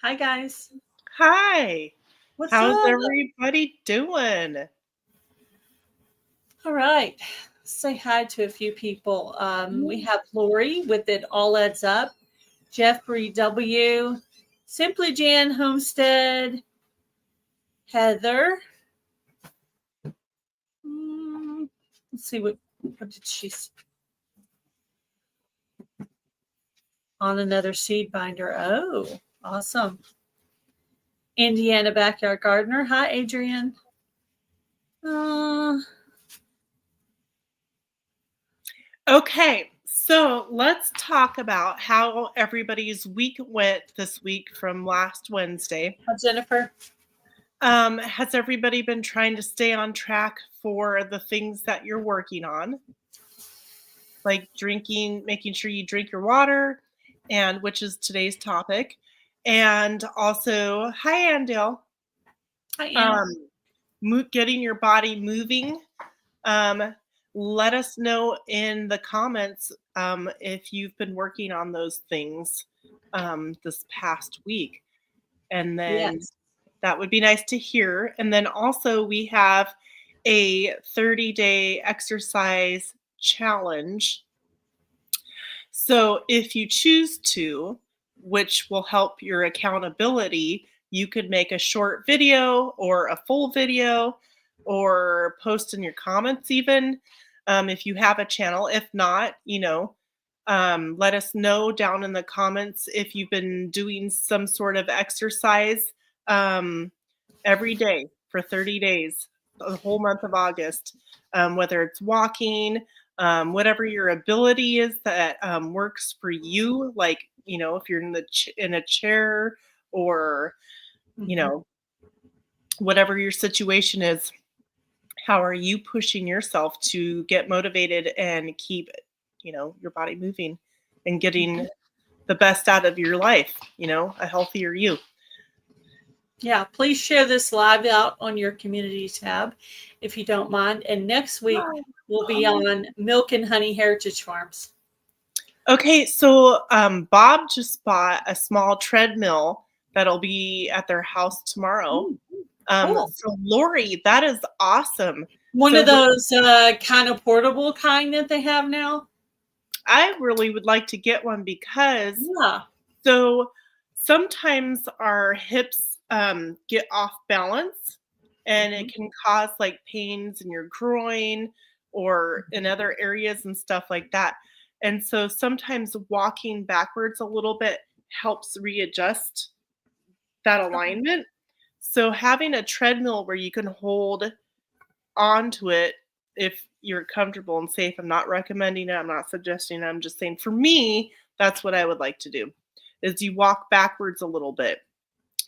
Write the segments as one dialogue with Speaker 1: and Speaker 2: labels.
Speaker 1: Hi, guys.
Speaker 2: Hi,
Speaker 1: What's
Speaker 2: how's
Speaker 1: up?
Speaker 2: everybody doing?
Speaker 1: All right. Say hi to a few people. We
Speaker 2: Mm.
Speaker 1: have Lori with It All Adds Up, Jeffrey W., Simply Jan Homestead, Heather. Let's see what did she on another seed binder. Oh, awesome. Indiana Backyard Gardener. Hi, Adrian. Uh,
Speaker 2: Okay, so let's talk about how everybody's week went this week from last Wednesday.
Speaker 1: Jennifer.
Speaker 2: Has everybody been trying to stay on track for the things that you're working on? Like drinking, making sure you drink your water, and which is today's topic. And also, hi, Andale.
Speaker 1: Hi, Ann.
Speaker 2: Um, getting your body moving. Um, Let us know in the comments if you've been working on those things this past week. And then
Speaker 1: Yes.
Speaker 2: that would be nice to hear. And then also, we have a 30-day exercise challenge. So if you choose to, which will help your accountability, you could make a short video or a full video or post in your comments even if you have a channel. If not, let us know down in the comments if you've been doing some sort of exercise um, every day for 30 days, the whole month of August, whether it's walking, whatever your ability is that works for you. Like, if you're in a chair or, you
Speaker 1: Mhm.
Speaker 2: know, whatever your situation is, how are you pushing yourself to get motivated and keep, your body moving and getting the best out of your life, a healthier you.
Speaker 1: Yeah, please share this live out on your community tab if you don't mind. And next week we'll be on Milk and Honey Heritage Farms.
Speaker 2: Okay, so Bob just bought a small treadmill that'll be at their house tomorrow.
Speaker 1: Cool.
Speaker 2: So Lori, that is awesome.
Speaker 1: One
Speaker 2: So
Speaker 1: of those kind of portable kind that they have now.
Speaker 2: I really would like to get one because
Speaker 1: Yeah.
Speaker 2: so sometimes our hips get off balance and it
Speaker 1: Mhm.
Speaker 2: can cause like pains in your groin or in other areas and stuff like that. And so sometimes walking backwards a little bit helps readjust that alignment. So having a treadmill where you can hold onto it if you're comfortable and safe. I'm not recommending it. I'm not suggesting it. I'm just saying for me, that's what I would like to do. Is you walk backwards a little bit.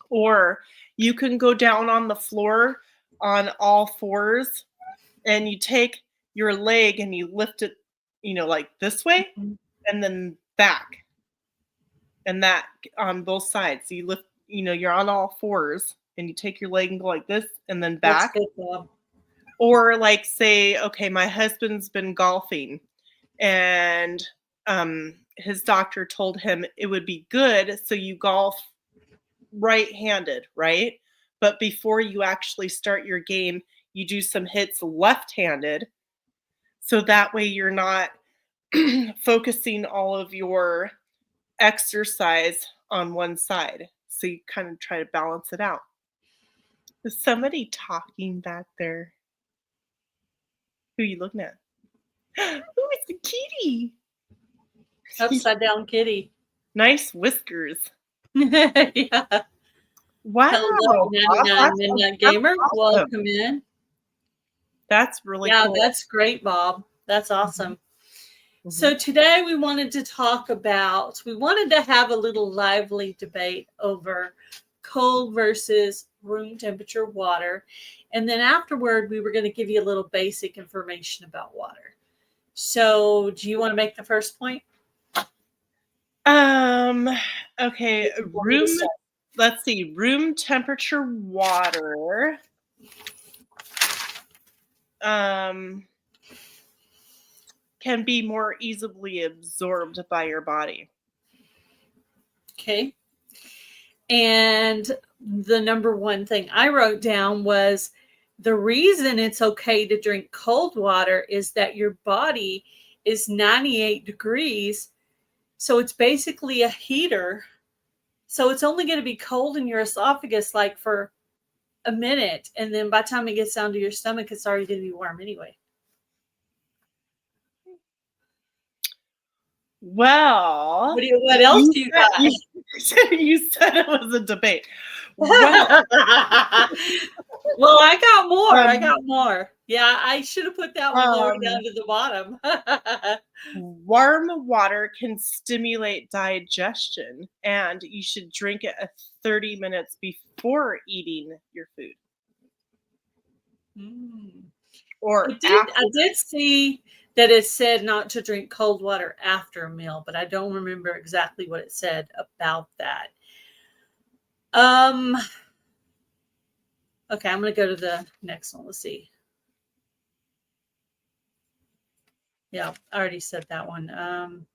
Speaker 2: Or you can go down on the floor on all fours and you take your leg and you lift it, like this way
Speaker 1: Mhm.
Speaker 2: and then back and that on both sides. So you lift, you're on all fours and you take your leg and go like this and then
Speaker 1: That's
Speaker 2: back.
Speaker 1: good, Bob.
Speaker 2: Or like say, okay, my husband's been golfing and his doctor told him it would be good so you golf right-handed, right? But before you actually start your game, you do some hits left-handed so that way you're not focusing all of your exercise on one side. So you kind of try to balance it out. Is somebody talking back there? Who are you looking at? Oh, it's a kitty.
Speaker 1: Upside down kitty.
Speaker 2: Nice whiskers.
Speaker 1: Yeah. Hello,
Speaker 2: Wow, Bob,
Speaker 1: 99
Speaker 2: that's
Speaker 1: Midnight
Speaker 2: that's
Speaker 1: Gamer.
Speaker 2: awesome.
Speaker 1: Welcome in.
Speaker 2: That's really
Speaker 1: Yeah,
Speaker 2: cool.
Speaker 1: that's great, Bob. That's
Speaker 2: Mhm,
Speaker 1: awesome.
Speaker 2: mhm.
Speaker 1: So today we wanted to have a little lively debate over cold versus room temperature water. And then afterward, we were going to give you a little basic information about water. So do you want to make the first point?
Speaker 2: Um, okay,
Speaker 1: Or do you want me to start?
Speaker 2: let's see, room temperature water, um, can be more easily absorbed by your body.
Speaker 1: Okay. And the number one thing I wrote down was the reason it's okay to drink cold water is that your body is 98 degrees. So it's basically a heater. So it's only going to be cold in your esophagus like for a minute. And then by the time it gets down to your stomach, it's already going to be warm anyway.
Speaker 2: Well,
Speaker 1: What else do you got?
Speaker 2: You said it was a debate.
Speaker 1: Well, I got more. I
Speaker 2: Um,
Speaker 1: got more. Yeah, I should have put that one lower down to the bottom.
Speaker 2: warm water can stimulate digestion, and you should drink it 30 minutes before eating your food or after.
Speaker 1: I did see that it said not to drink cold water after a meal, but I don't remember exactly what it said about that. Okay, I'm going to go to the next one. Let's see. Yeah, I already said that one.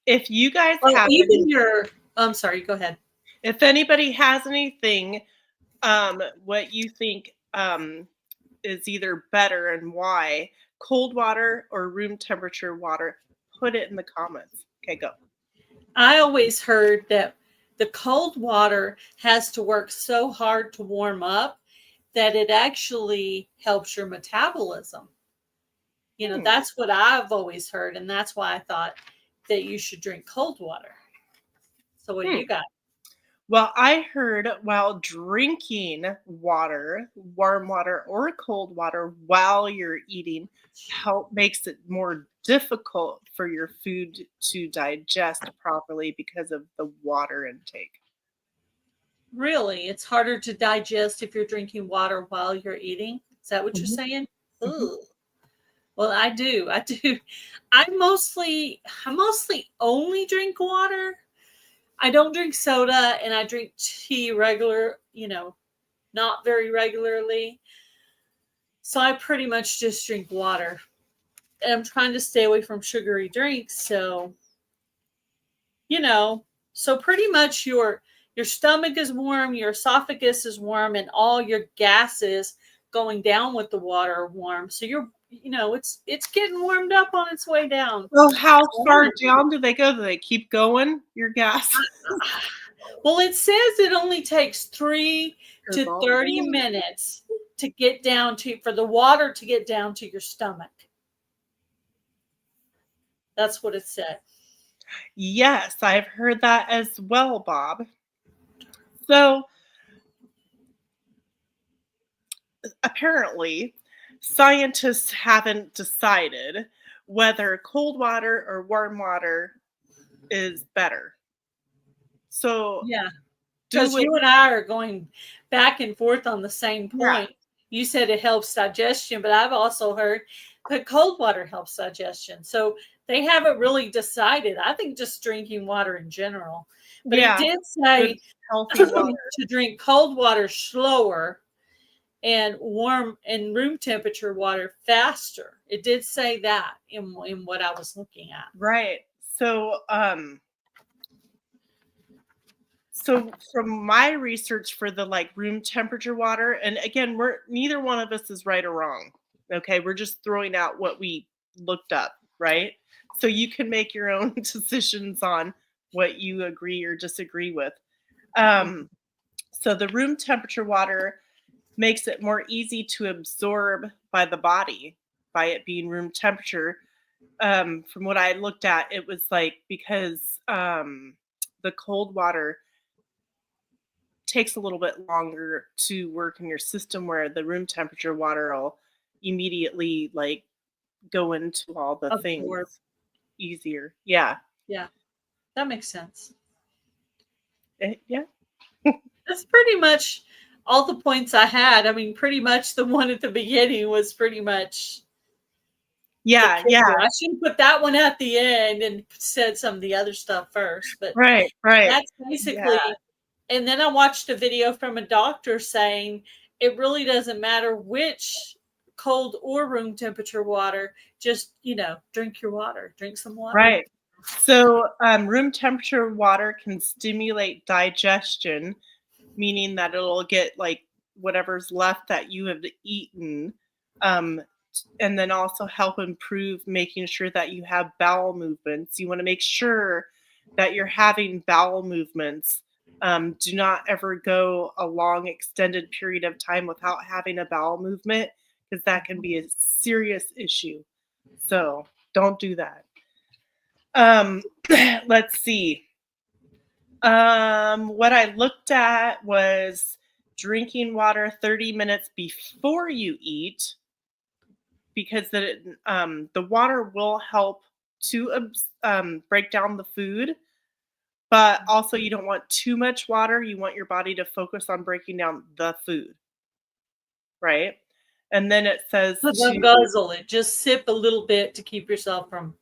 Speaker 2: If you guys
Speaker 1: Well,
Speaker 2: have
Speaker 1: even
Speaker 2: any,
Speaker 1: your, I'm sorry, go ahead.
Speaker 2: if anybody has anything, what you think is either better and why, cold water or room temperature water, put it in the comments. Okay, go.
Speaker 1: I always heard that the cold water has to work so hard to warm up that it actually helps your metabolism. You know, that's what I've always heard. And that's why I thought that you should drink cold water. So what do you got?
Speaker 2: Well, I heard while drinking water, warm water or cold water while you're eating, makes it more difficult for your food to digest properly because of the water intake.
Speaker 1: Really? It's harder to digest if you're drinking water while you're eating? Is that what you're saying? Ooh. Well, I do. I mostly only drink water. I don't drink soda, and I drink tea not very regularly. So I pretty much just drink water. And I'm trying to stay away from sugary drinks. So, so pretty much your stomach is warm, your esophagus is warm, and all your gases going down with the water are warm. So it's getting warmed up on its way down.
Speaker 2: Well, how far down do they go? Do they keep going, your gas?
Speaker 1: Well, it says it only takes 3 to 30 minutes to get down for the water to get down to your stomach. That's what it said.
Speaker 2: Yes, I've heard that as well, Bob. So apparently, scientists haven't decided whether cold water or warm water is better. So
Speaker 1: yeah, because you and I are going back and forth on the same point. Yeah. You said it helps digestion, but I've also heard that cold water helps digestion. So they haven't really decided. I think just drinking water in general. But it did say healthy water. To drink cold water slower and warm and room temperature water faster. It did say that in what I was looking at.
Speaker 2: Right. So from my research for the room temperature water, and again, neither one of us is right or wrong. Okay, we're just throwing out what we looked up, right? So you can make your own decisions on what you agree or disagree with. So the room temperature water makes it more easy to absorb by the body by it being room temperature. From what I looked at, it was because the cold water takes a little bit longer to work in your system, where the room temperature water will immediately go into all the things easier. Yeah.
Speaker 1: That makes sense.
Speaker 2: Yeah.
Speaker 1: That's pretty much all the points I had. I mean, pretty much the one at the beginning was pretty much.
Speaker 2: Yeah.
Speaker 1: I should have put that one at the end and said some of the other stuff first. But
Speaker 2: right.
Speaker 1: That's basically. Yeah. And then I watched a video from a doctor saying it really doesn't matter which cold or room temperature water, just, drink your water, drink some water.
Speaker 2: Right. So, room temperature water can stimulate digestion, meaning that it'll get like whatever's left that you have eaten, um, and then also help improve making sure that you have bowel movements. You want to make sure that you're having bowel movements. Do not ever go a long extended period of time without having a bowel movement because that can be a serious issue. So don't do that. Let's see. What I looked at was drinking water 30 minutes before you eat because the water will help to break down the food, but also you don't want too much water. You want your body to focus on breaking down the food, right? And then it says
Speaker 1: But don't
Speaker 2: to
Speaker 1: guzzle it. Just sip a little bit to keep yourself from.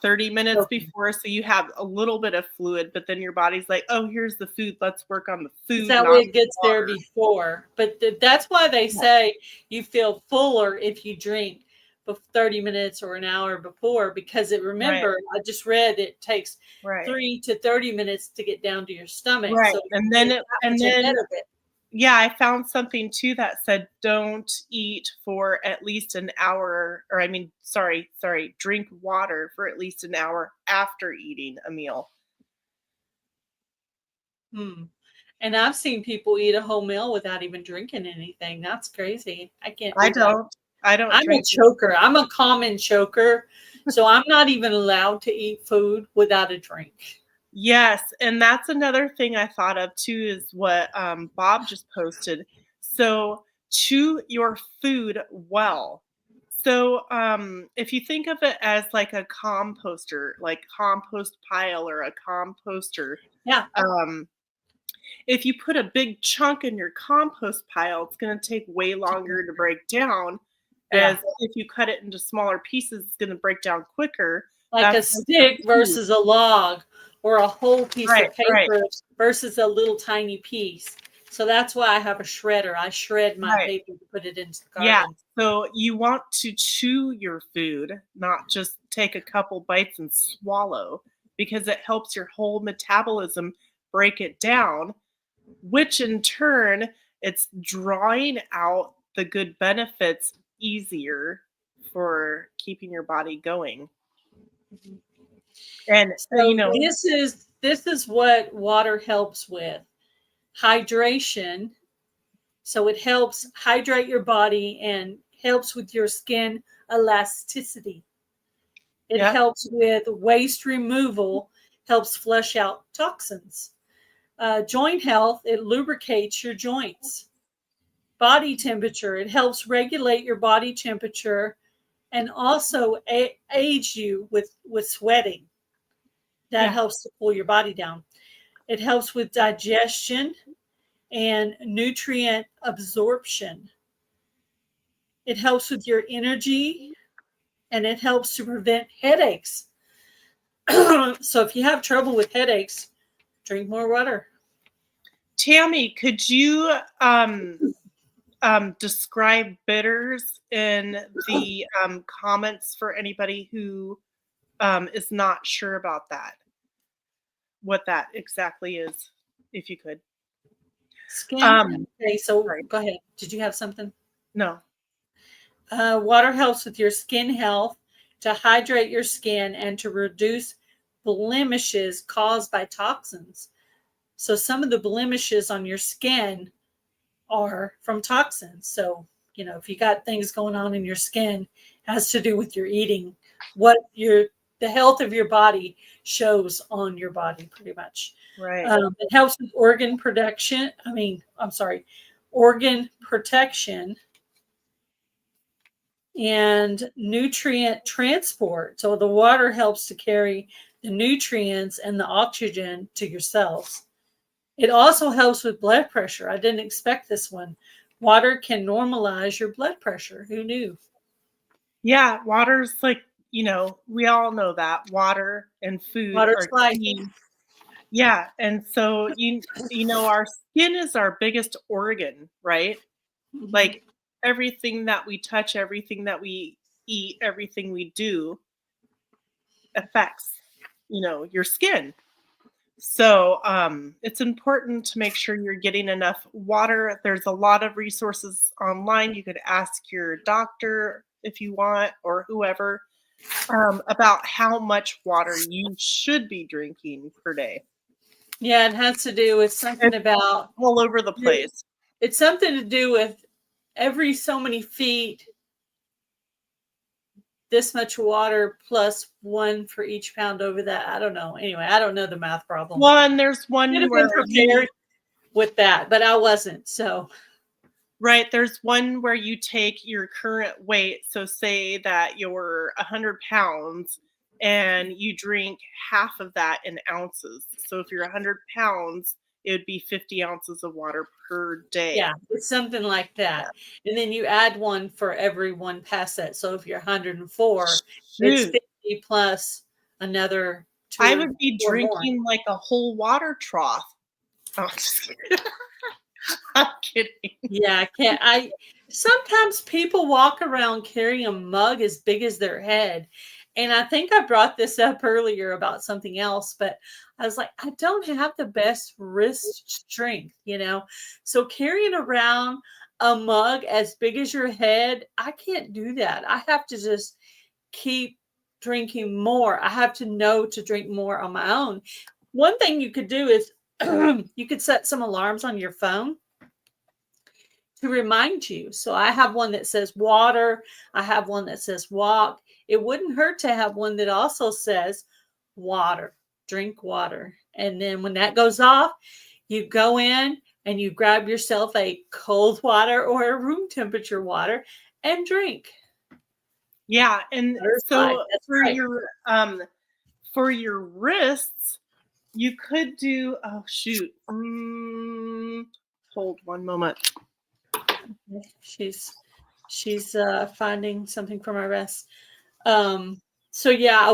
Speaker 2: 30 minutes
Speaker 1: Okay.
Speaker 2: before, so you have a little bit of fluid, but then your body's like, oh, here's the food. Let's work on the food.
Speaker 1: That
Speaker 2: not
Speaker 1: way it
Speaker 2: the
Speaker 1: gets there
Speaker 2: water.
Speaker 1: before. But that's why they say you feel fuller if you drink 30 minutes or an hour before, because remember, I just read it takes
Speaker 2: Right.
Speaker 1: 3 to 30 minutes to get down to your stomach.
Speaker 2: Right.
Speaker 1: So
Speaker 2: And then
Speaker 1: you're that much ahead of it.
Speaker 2: yeah, I found something too that said don't eat for at least an hour, or sorry, drink water for at least an hour after eating a meal.
Speaker 1: And I've seen people eat a whole meal without even drinking anything. That's crazy. I can't do
Speaker 2: I
Speaker 1: that.
Speaker 2: don't. I don't
Speaker 1: I'm a
Speaker 2: drink.
Speaker 1: choker. I'm a common choker. So I'm not even allowed to eat food without a drink.
Speaker 2: Yes, and that's another thing I thought of too is what Bob just posted. So chew your food well. So if you think of it as like a composter, like compost pile or a composter,
Speaker 1: Yeah.
Speaker 2: if you put a big chunk in your compost pile, it's going to take way longer to break down.
Speaker 1: Yeah.
Speaker 2: As if you cut it into smaller pieces, it's going to break down quicker.
Speaker 1: Like a stick versus a log, or a whole piece of paper versus a little tiny piece. So that's why I have a shredder. I shred my paper to put it into the garden.
Speaker 2: Yeah. So you want to chew your food, not just take a couple bites and swallow, because it helps your whole metabolism break it down, which in turn, it's drawing out the good benefits easier for keeping your body going. And
Speaker 1: so this is what water helps with. Hydration. So it helps hydrate your body and helps with your skin elasticity. It helps with waste removal, helps flush out toxins. Joint health, it lubricates your joints. Body temperature, it helps regulate your body temperature and also aids you with sweating. That helps to cool your body down. It helps with digestion and nutrient absorption. It helps with your energy, and it helps to prevent headaches. So if you have trouble with headaches, drink more water.
Speaker 2: Tammy, could you describe bitters in the comments for anybody who is not sure about that? What that exactly is, if you could.
Speaker 1: Skin. Okay, so go ahead. Did you have something?
Speaker 2: No.
Speaker 1: Water helps with your skin health, to hydrate your skin, and to reduce blemishes caused by toxins. So some of the blemishes on your skin are from toxins. So, if you got things going on in your skin, it has to do with your eating. The health of your body shows on your body pretty much.
Speaker 2: Right.
Speaker 1: It helps with organ protection. Organ protection and nutrient transport. So the water helps to carry the nutrients and the oxygen to your cells. It also helps with blood pressure. I didn't expect this one. Water can normalize your blood pressure. Who knew?
Speaker 2: Yeah, water's like, we all know that water and food
Speaker 1: Water's
Speaker 2: are key. Yeah, and so our skin is our biggest organ, right?
Speaker 1: Mm-hmm.
Speaker 2: Like everything that we touch, everything that we eat, everything we do affects, your skin. So it's important to make sure you're getting enough water. There's a lot of resources online. You could ask your doctor if you want, or whoever, about how much water you should be drinking per day.
Speaker 1: Yeah, it has to do with something
Speaker 2: It's
Speaker 1: about,
Speaker 2: all over the place.
Speaker 1: it's something to do with every so many feet, this much water plus one for each pound over that. I don't know. Anyway, I don't know the math problem.
Speaker 2: There's
Speaker 1: Should
Speaker 2: one
Speaker 1: have
Speaker 2: where
Speaker 1: been prepared with that, but I wasn't. So
Speaker 2: right, there's one where you take your current weight. So say that you're 100 pounds and you drink half of that in ounces. So if you're 100 pounds, it would be 50 ounces of water per day.
Speaker 1: yeah, it's something like that. And then you add one for every one past that. So if you're 104, it's
Speaker 2: Shoot,
Speaker 1: 50 plus another two
Speaker 2: I would be
Speaker 1: or more.
Speaker 2: drinking like a whole water trough. Oh, just kidding. I'm kidding.
Speaker 1: Yeah, I can't. Sometimes people walk around carrying a mug as big as their head. And I think I brought this up earlier about something else, but I was like, I don't have the best wrist strength, So carrying around a mug as big as your head, I can't do that. I have to just keep drinking more. I have to know to drink more on my own. One thing you could do is you could set some alarms on your phone to remind you. So I have one that says water. I have one that says walk. It wouldn't hurt to have one that also says water, drink water. And then when that goes off, you go in and you grab yourself a cold water or a room temperature water and drink.
Speaker 2: Yeah, and so
Speaker 1: That's right.
Speaker 2: for your wrists, you could do hold one moment.
Speaker 1: She's finding something for my wrist. So yeah, I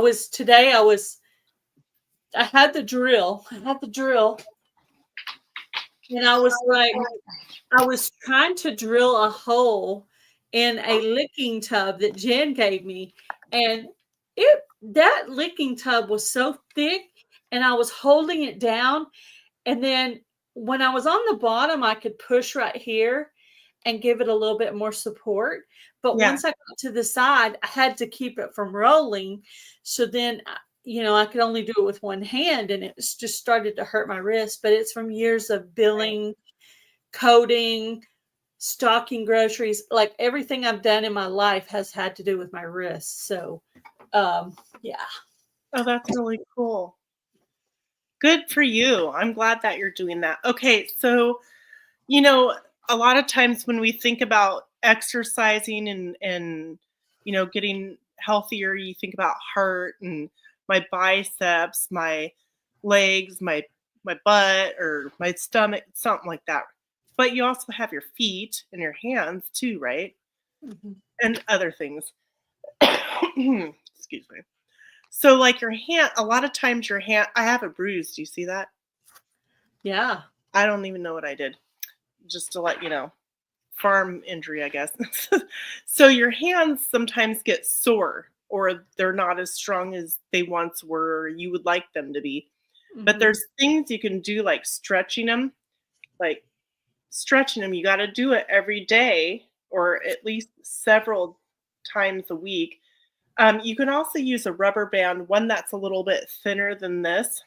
Speaker 1: had the drill. And I was trying to drill a hole in a licking tub that Jen gave me. And that licking tub was so thick and I was holding it down. And then when I was on the bottom, I could push right here and give it a little bit more support. But once I got to the side, I had to keep it from rolling. So then, I could only do it with one hand and it just started to hurt my wrist. But it's from years of billing, coding, stocking groceries. Like everything I've done in my life has had to do with my wrists. So, yeah.
Speaker 2: Oh, that's really cool. Good for you. I'm glad that you're doing that. Okay, so, a lot of times when we think about exercising and getting healthier, you think about heart and my biceps, my legs, my butt or my stomach, something like that. But you also have your feet and your hands too, right?
Speaker 1: Mm-hmm.
Speaker 2: And other things. Excuse me. So like your hand, a lot of times your hand, I have a bruise. Do you see that?
Speaker 1: Yeah.
Speaker 2: I don't even know what I did. Just to let you know. Farm injury, I guess. So your hands sometimes get sore or they're not as strong as they once were or you would like them to be.
Speaker 1: Mm-hmm.
Speaker 2: But there's things you can do like stretching them. You got to do it every day or at least several times a week. You can also use a rubber band, one that's a little bit thinner than this,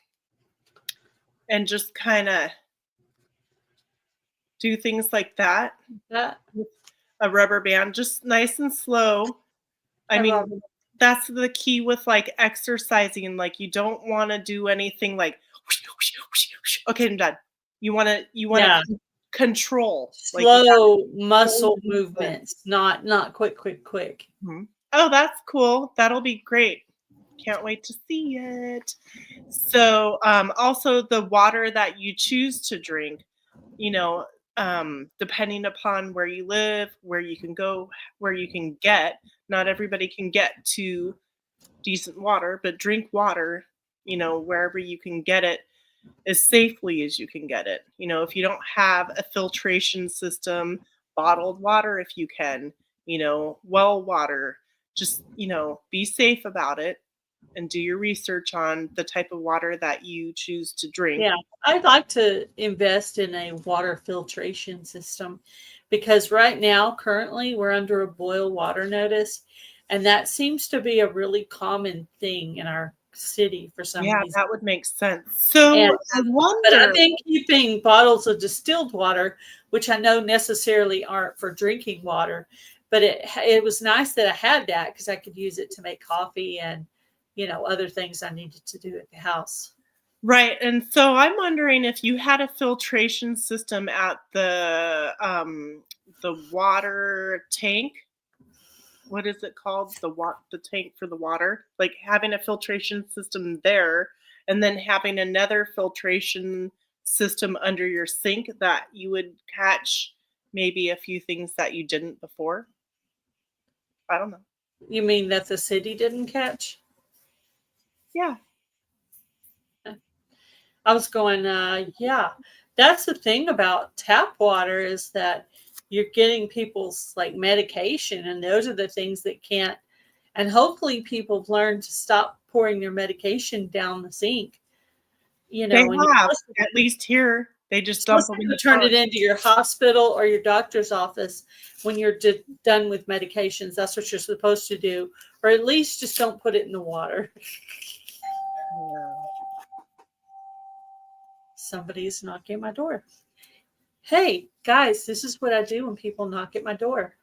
Speaker 2: and just kind of do things like that. A rubber band, just nice and slow. I mean, that's the key with like exercising. Like you don't want to do anything like, okay, I'm done. You want to control
Speaker 1: slow muscle movements, not quick.
Speaker 2: Mm-hmm. Oh, that's cool. That'll be great. Can't wait to see it. So also the water that you choose to drink, depending upon where you live, where you can go, where you can get, not everybody can get to decent water, but drink water, wherever you can get it as safely as you can get it. If you don't have a filtration system bottled water if you can, well water. Just, be safe about it and do your research on the type of water that you choose to drink.
Speaker 1: Yeah, I'd like to invest in a water filtration system because right now, currently, we're under a boil water notice, and that seems to be a really common thing in our city for some
Speaker 2: Yeah,
Speaker 1: reason.
Speaker 2: that would make sense. So
Speaker 1: And
Speaker 2: I
Speaker 1: but I've
Speaker 2: wonder,
Speaker 1: been keeping bottles of distilled water, which I know necessarily aren't for drinking water, but it was nice that I had that because I could use it to make coffee and other things I needed to do at the house.
Speaker 2: right, and so I'm wondering if you had a filtration system at the water tank. What is it called? The tank for the water? Like having a filtration system there and then having another filtration system under your sink that you would catch maybe a few things that you didn't before. I don't know.
Speaker 1: You mean that the city didn't catch?
Speaker 2: Yeah.
Speaker 1: I was going, yeah. That's the thing about tap water is that you're getting people's like medication, and those are the things that can't. And hopefully, people have learned to stop pouring their medication down the sink.
Speaker 2: They
Speaker 1: And you're
Speaker 2: have,
Speaker 1: supposed
Speaker 2: at least here. They just dump
Speaker 1: supposed
Speaker 2: them in
Speaker 1: to
Speaker 2: the
Speaker 1: turn
Speaker 2: trunk.
Speaker 1: it into your hospital or your doctor's office when you're done with medications. That's what you're supposed to do, or at least just don't put it in the water.
Speaker 2: Yeah.
Speaker 1: Somebody's knocking at my door. Hey, guys, this is what I do when people knock at my door.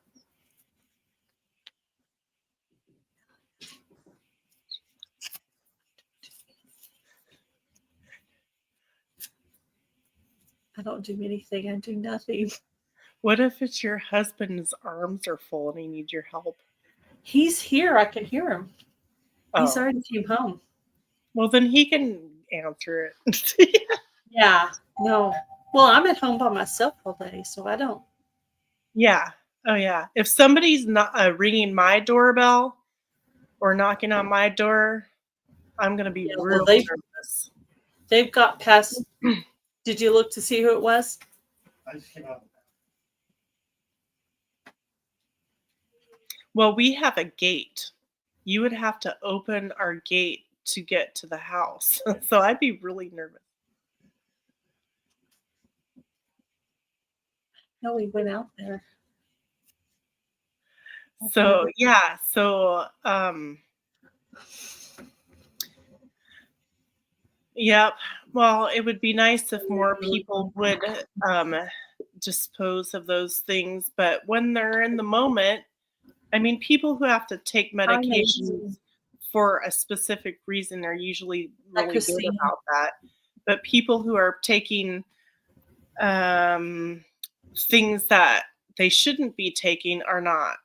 Speaker 1: I don't do anything. I do nothing.
Speaker 2: What if it's your husband's arms are full and he needs your help?
Speaker 1: He's here. I can hear him. He's
Speaker 2: Oh,
Speaker 1: already came home.
Speaker 2: well, then he can answer it.
Speaker 1: Yeah. No. Well, I'm at home by myself all day, so I don't.
Speaker 2: Yeah. Oh, yeah. If somebody's not ringing my doorbell or knocking on my door, I'm gonna be
Speaker 1: Yeah, well,
Speaker 2: real nervous.
Speaker 1: they've got past. Did you look to see who it was?
Speaker 3: I just came out.
Speaker 2: Well, we have a gate. You would have to open our gate to get to the house. So I'd be really nervous.
Speaker 1: No, we went out there.
Speaker 2: So yeah, so yep. Well, it would be nice if more people would dispose of those things, but when they're in the moment, I mean, people who have to take medications for a specific reason are usually
Speaker 1: Hi,
Speaker 2: really good
Speaker 1: Christina.
Speaker 2: about that. But people who are taking things that they shouldn't be taking are not.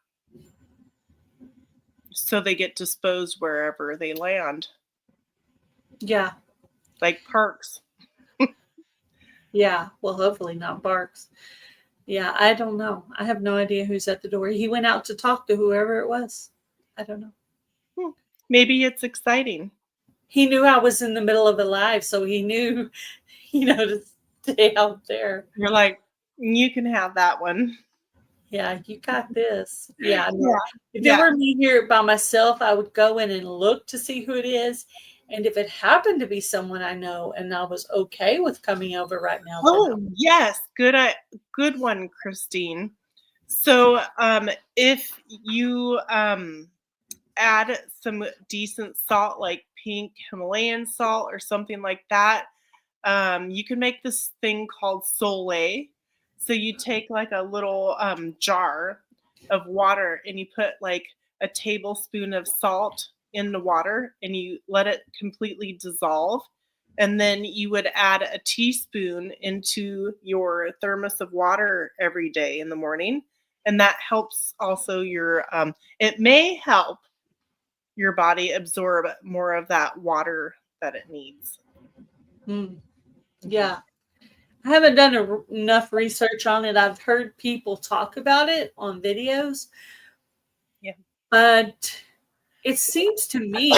Speaker 2: So they get disposed wherever they land,
Speaker 1: Yeah.
Speaker 2: like parks.
Speaker 1: Yeah. Well, hopefully not Barks. Yeah. I don't know. I have no idea who's at the door. He went out to talk to whoever it was. I don't know.
Speaker 2: Maybe it's exciting.
Speaker 1: He knew I was in the middle of a live, so he knew, to stay out there.
Speaker 2: You're like, you can have that one.
Speaker 1: Yeah, you got this. Yeah.
Speaker 2: Yeah.
Speaker 1: If
Speaker 2: Yeah.
Speaker 1: it were me here by myself, I would go in and look to see who it is. And if it happened to be someone I know and I was okay with coming over right now, then
Speaker 2: Oh, yes. Good one, Christine. So if you add some decent salt, like pink Himalayan salt or something like that, you can make this thing called Soleil. So you take like a little jar of water and you put like a tablespoon of salt in the water and you let it completely dissolve. And then you would add a teaspoon into your thermos of water every day in the morning. And that helps also it may help your body absorb more of that water that it needs.
Speaker 1: yeah. I haven't done enough research on it. I've heard people talk about it on videos.
Speaker 2: Yeah.
Speaker 1: But it seems to me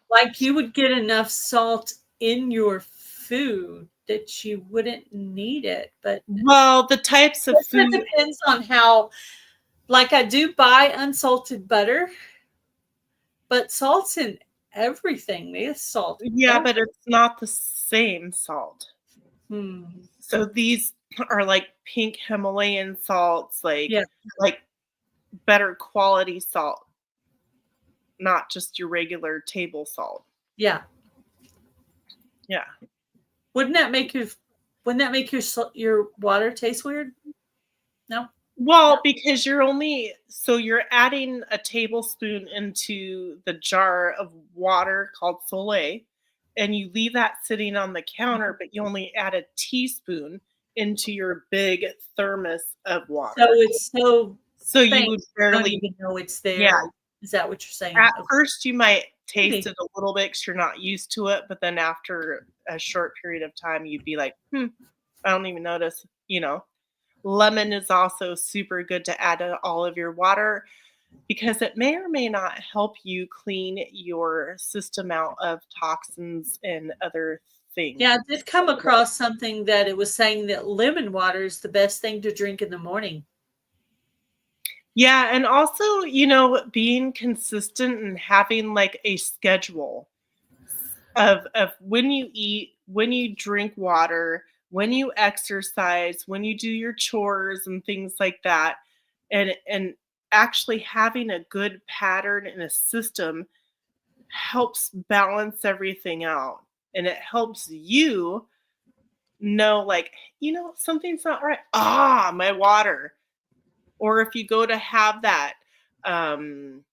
Speaker 1: like you would get enough salt in your food that you wouldn't need it. But
Speaker 2: Well, the types of
Speaker 1: it
Speaker 2: food,
Speaker 1: depends on how, like, I do buy unsalted butter, but salt's in everything. There's salt
Speaker 2: yeah, but
Speaker 1: everywhere.
Speaker 2: it's not the same salt.
Speaker 1: Hmm.
Speaker 2: So these are like pink Himalayan salts,
Speaker 1: Yeah,
Speaker 2: like better quality salt, not just your regular table salt.
Speaker 1: yeah.
Speaker 2: Yeah.
Speaker 1: Wouldn't that make your your water taste weird? No, no.
Speaker 2: Well, because you're adding a tablespoon into the jar of water called Soleil, and you leave that sitting on the counter, but you only add a teaspoon into your big thermos of
Speaker 1: So
Speaker 2: water.
Speaker 1: it's so
Speaker 2: So you
Speaker 1: faint,
Speaker 2: would
Speaker 1: you don't
Speaker 2: barely,
Speaker 1: even know it's
Speaker 2: yeah,
Speaker 1: there. Is that what you're saying?
Speaker 2: at
Speaker 1: Okay,
Speaker 2: first you might taste
Speaker 1: maybe.
Speaker 2: it a little bit because you're not used to it, but then after a short period of time, you'd be like, I don't even notice. Lemon is also super good to add to all of your water because it may or may not help you clean your system out of toxins and other things.
Speaker 1: Yeah, I did come across something that it was saying that lemon water is the best thing to drink in the morning.
Speaker 2: Yeah, and also, being consistent and having like a schedule of when you eat, when you drink water, when you exercise, when you do your chores and things like that, and actually having a good pattern and a system helps balance everything out, and it helps you know, like, something's not right. My water. Or if you go to have that um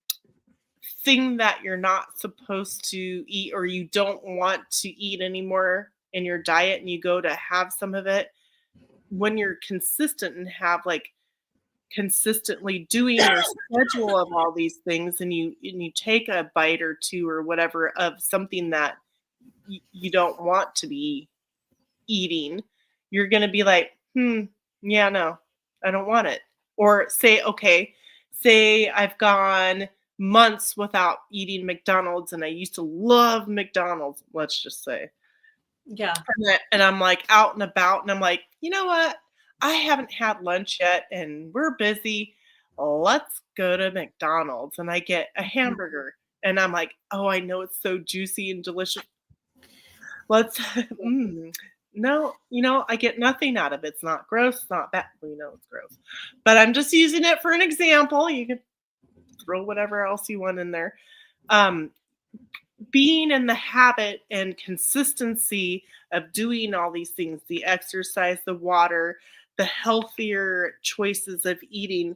Speaker 2: thing that you're not supposed to eat or you don't want to eat anymore in your diet and you go to have some of it, when you're consistent and have like consistently doing your schedule of all these things and you take a bite or two or whatever of something that you don't want to be eating, you're going to be like, yeah, no, I don't want it. Or say, okay, say I've gone months without eating McDonald's and I used to love McDonald's, let's just say.
Speaker 1: Yeah.
Speaker 2: And I'm like out and about and I'm like, you know what? I haven't had lunch yet and we're busy. Let's go to McDonald's. And I get a hamburger and I'm like, oh, I know it's so juicy and delicious. Let's no, I get nothing out of it. It's not gross, it's not bad. We know it's gross. But I'm just using it for an example. You can throw whatever else you want in there. Um, Being in the habit and consistency of doing all these things, the exercise, the water, the healthier choices of eating.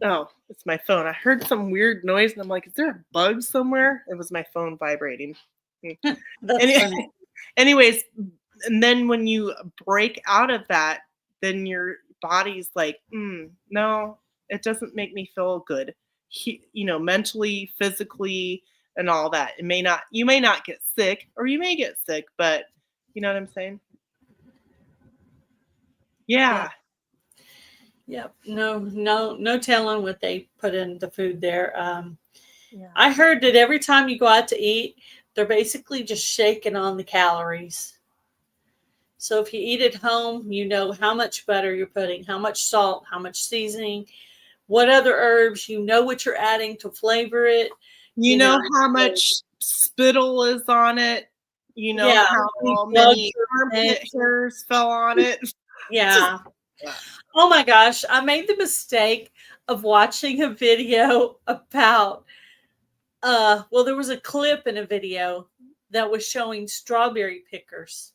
Speaker 2: Oh, it's my phone. I heard some weird noise and I'm like, is there a bug somewhere? It was my phone vibrating.
Speaker 1: That's
Speaker 2: Any
Speaker 1: funny.
Speaker 2: anyways, and then when you break out of that, then your body's like, no, it doesn't make me feel good. Mentally, physically, and all that. You may not get sick, or you may get sick, but you know what I'm saying?
Speaker 1: Yeah.
Speaker 2: Yeah.
Speaker 1: Yep. No telling what they put in the food there.
Speaker 2: Yeah.
Speaker 1: I heard that every time you go out to eat, they're basically just shaking on the calories. So if you eat at home, you know how much butter you're putting, how much salt, how much seasoning, what other herbs, you know what you're adding to flavor it.
Speaker 2: You
Speaker 1: You know,
Speaker 2: know how
Speaker 1: so,
Speaker 2: much spittle is on it. You know
Speaker 1: yeah, any
Speaker 2: how
Speaker 1: bugs
Speaker 2: many
Speaker 1: or
Speaker 2: armpit hairs fell on it. Just
Speaker 1: yeah. Oh my gosh, I made the mistake of watching a video about well, there was a clip in a video that was showing strawberry pickers.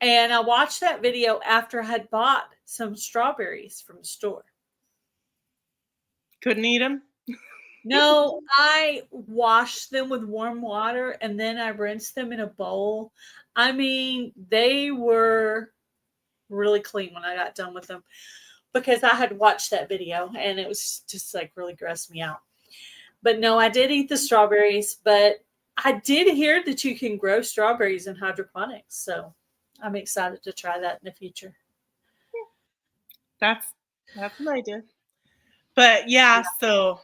Speaker 1: And I watched that video after I had bought some strawberries from the store.
Speaker 2: couldn't eat them.
Speaker 1: No, I washed them with warm water and then I rinsed them in a bowl. I mean, they were really clean when I got done with them because I had watched that video and it was just like really grossed me out. But no, I did eat the strawberries, but I did hear that you can grow strawberries in hydroponics. So I'm excited to try that in the future.
Speaker 2: That's an idea. But yeah, so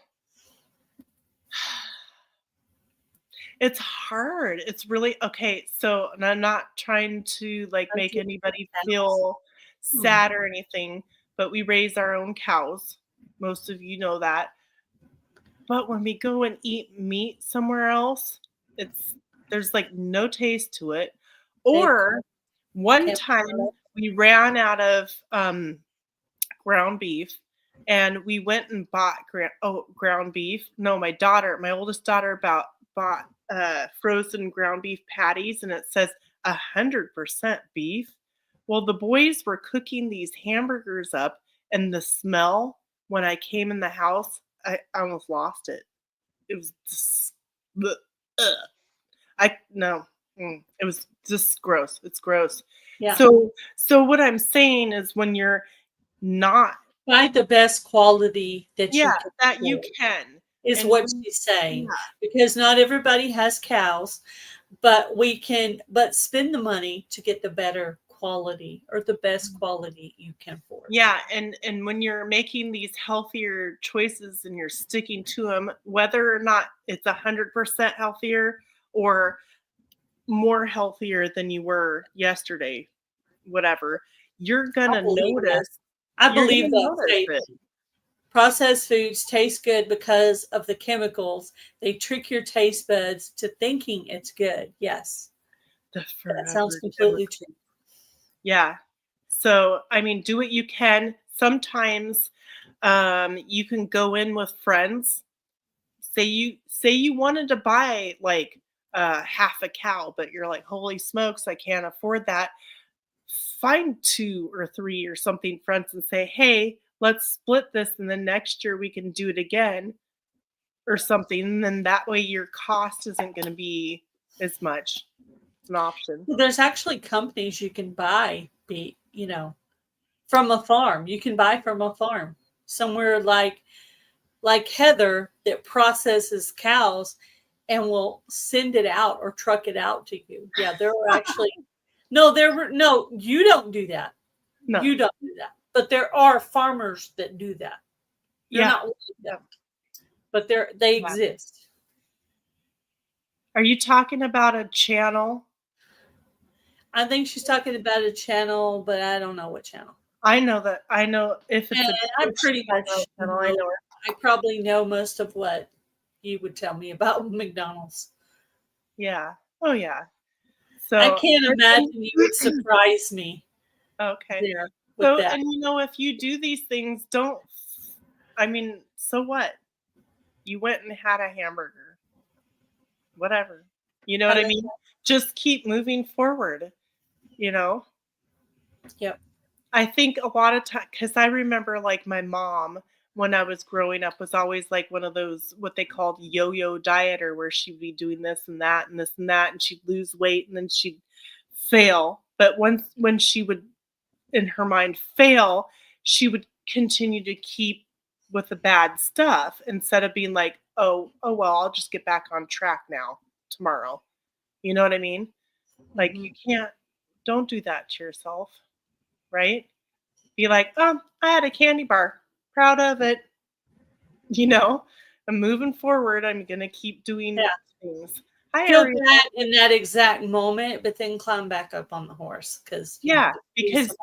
Speaker 2: It's hard. It's really okay. So, and I'm not trying to like
Speaker 1: Don't
Speaker 2: make
Speaker 1: you
Speaker 2: anybody
Speaker 1: house?
Speaker 2: feel
Speaker 1: Hmm.
Speaker 2: sad or anything, but we raise our own cows. Most of you know that. But when we go and eat meat somewhere else, it's there's like no taste to it.
Speaker 1: They've
Speaker 2: Or one
Speaker 1: kept
Speaker 2: time we ran out of ground beef and we went and bought ground beef. No, my oldest daughter bought frozen ground beef patties and it says 100% beef. Well, the boys were cooking these hamburgers up and the smell when I came in the house, I almost lost it. It was just, bleh, ugh. I no, it was just gross. It's gross.
Speaker 1: yeah.
Speaker 2: So what I'm saying is when you're not
Speaker 1: Find the best quality that
Speaker 2: yeah,
Speaker 1: you can
Speaker 2: that you
Speaker 1: afford,
Speaker 2: can.
Speaker 1: is
Speaker 2: And
Speaker 1: what
Speaker 2: when
Speaker 1: she's saying.
Speaker 2: yeah,
Speaker 1: Because not everybody has cows, but but spend the money to get the better quality or the best quality you can afford.
Speaker 2: yeah, and when you're making these healthier choices and you're sticking to them, whether or not it's 100% healthier or more healthier than you were yesterday, whatever, you're
Speaker 1: I
Speaker 2: gonna
Speaker 1: believe that.
Speaker 2: notice
Speaker 1: I
Speaker 2: you're
Speaker 1: believe
Speaker 2: gonna
Speaker 1: that
Speaker 2: notice it.
Speaker 1: processed foods taste good because of the chemicals. They trick your taste buds to thinking it's good. Yes,
Speaker 2: The
Speaker 1: that sounds
Speaker 2: forever
Speaker 1: completely
Speaker 2: chemical.
Speaker 1: true.
Speaker 2: Yeah. So, I mean, do what you can. Sometimes, you can go in with friends. Say you wanted to buy, like, half a cow, but you're like, "Holy smokes, I can't afford that." Find 2 or 3 or something friends and say, "Hey, let's split this, and then next year we can do it again," or something, and then that way your cost isn't gonna be as much. It's an option.
Speaker 1: Well, there's actually companies you can buy, from a farm. You can buy from a farm somewhere like Heather that processes cows and will send it out or truck it out to you. Yeah, there are actually no, you don't do that.
Speaker 2: No.
Speaker 1: You don't do that. But there are farmers that do that. You're
Speaker 2: Yeah.
Speaker 1: not one of
Speaker 2: Yeah.
Speaker 1: them, but they
Speaker 2: Yeah.
Speaker 1: exist.
Speaker 2: Are you talking about a channel?
Speaker 1: I think she's talking about a channel, but I don't know what channel.
Speaker 2: I know if
Speaker 1: And
Speaker 2: it's a
Speaker 1: I
Speaker 2: Twitch
Speaker 1: pretty much
Speaker 2: channel, I
Speaker 1: know,
Speaker 2: know her.
Speaker 1: I probably know most of what you would tell me about McDonald's.
Speaker 2: Yeah. Oh, yeah.
Speaker 1: I
Speaker 2: So,
Speaker 1: can't
Speaker 2: and
Speaker 1: imagine you would surprise me
Speaker 2: okay.
Speaker 1: there with
Speaker 2: So,
Speaker 1: that.
Speaker 2: and if you do these things, don't I mean, so what? You went and had a hamburger. Whatever. You know
Speaker 1: I
Speaker 2: what I
Speaker 1: think,
Speaker 2: mean? Just keep moving forward, you know?
Speaker 1: yep.
Speaker 2: I think a lot of time because I remember, like, my mom, when I was growing up, was always, like, one of those what they called yo-yo dieter, where she'd be doing this and that and this and that, and she'd lose weight, and then she'd fail, but once when she would, in her mind, fail, she would continue to keep with the bad stuff instead of being like, "Oh, well, I'll just get back on track now, tomorrow." You know what I mean? Like, you
Speaker 1: Mhm.
Speaker 2: can't don't do that to yourself, right? Be like, I had a candy bar. Proud of it. You know, I'm moving forward. I'm going to keep doing
Speaker 1: Yeah.
Speaker 2: things. Hi,
Speaker 1: Feel
Speaker 2: Ariel.
Speaker 1: bad in that exact moment, but then climb back up on the horse because you have
Speaker 2: Yeah,
Speaker 1: to do
Speaker 2: because
Speaker 1: some.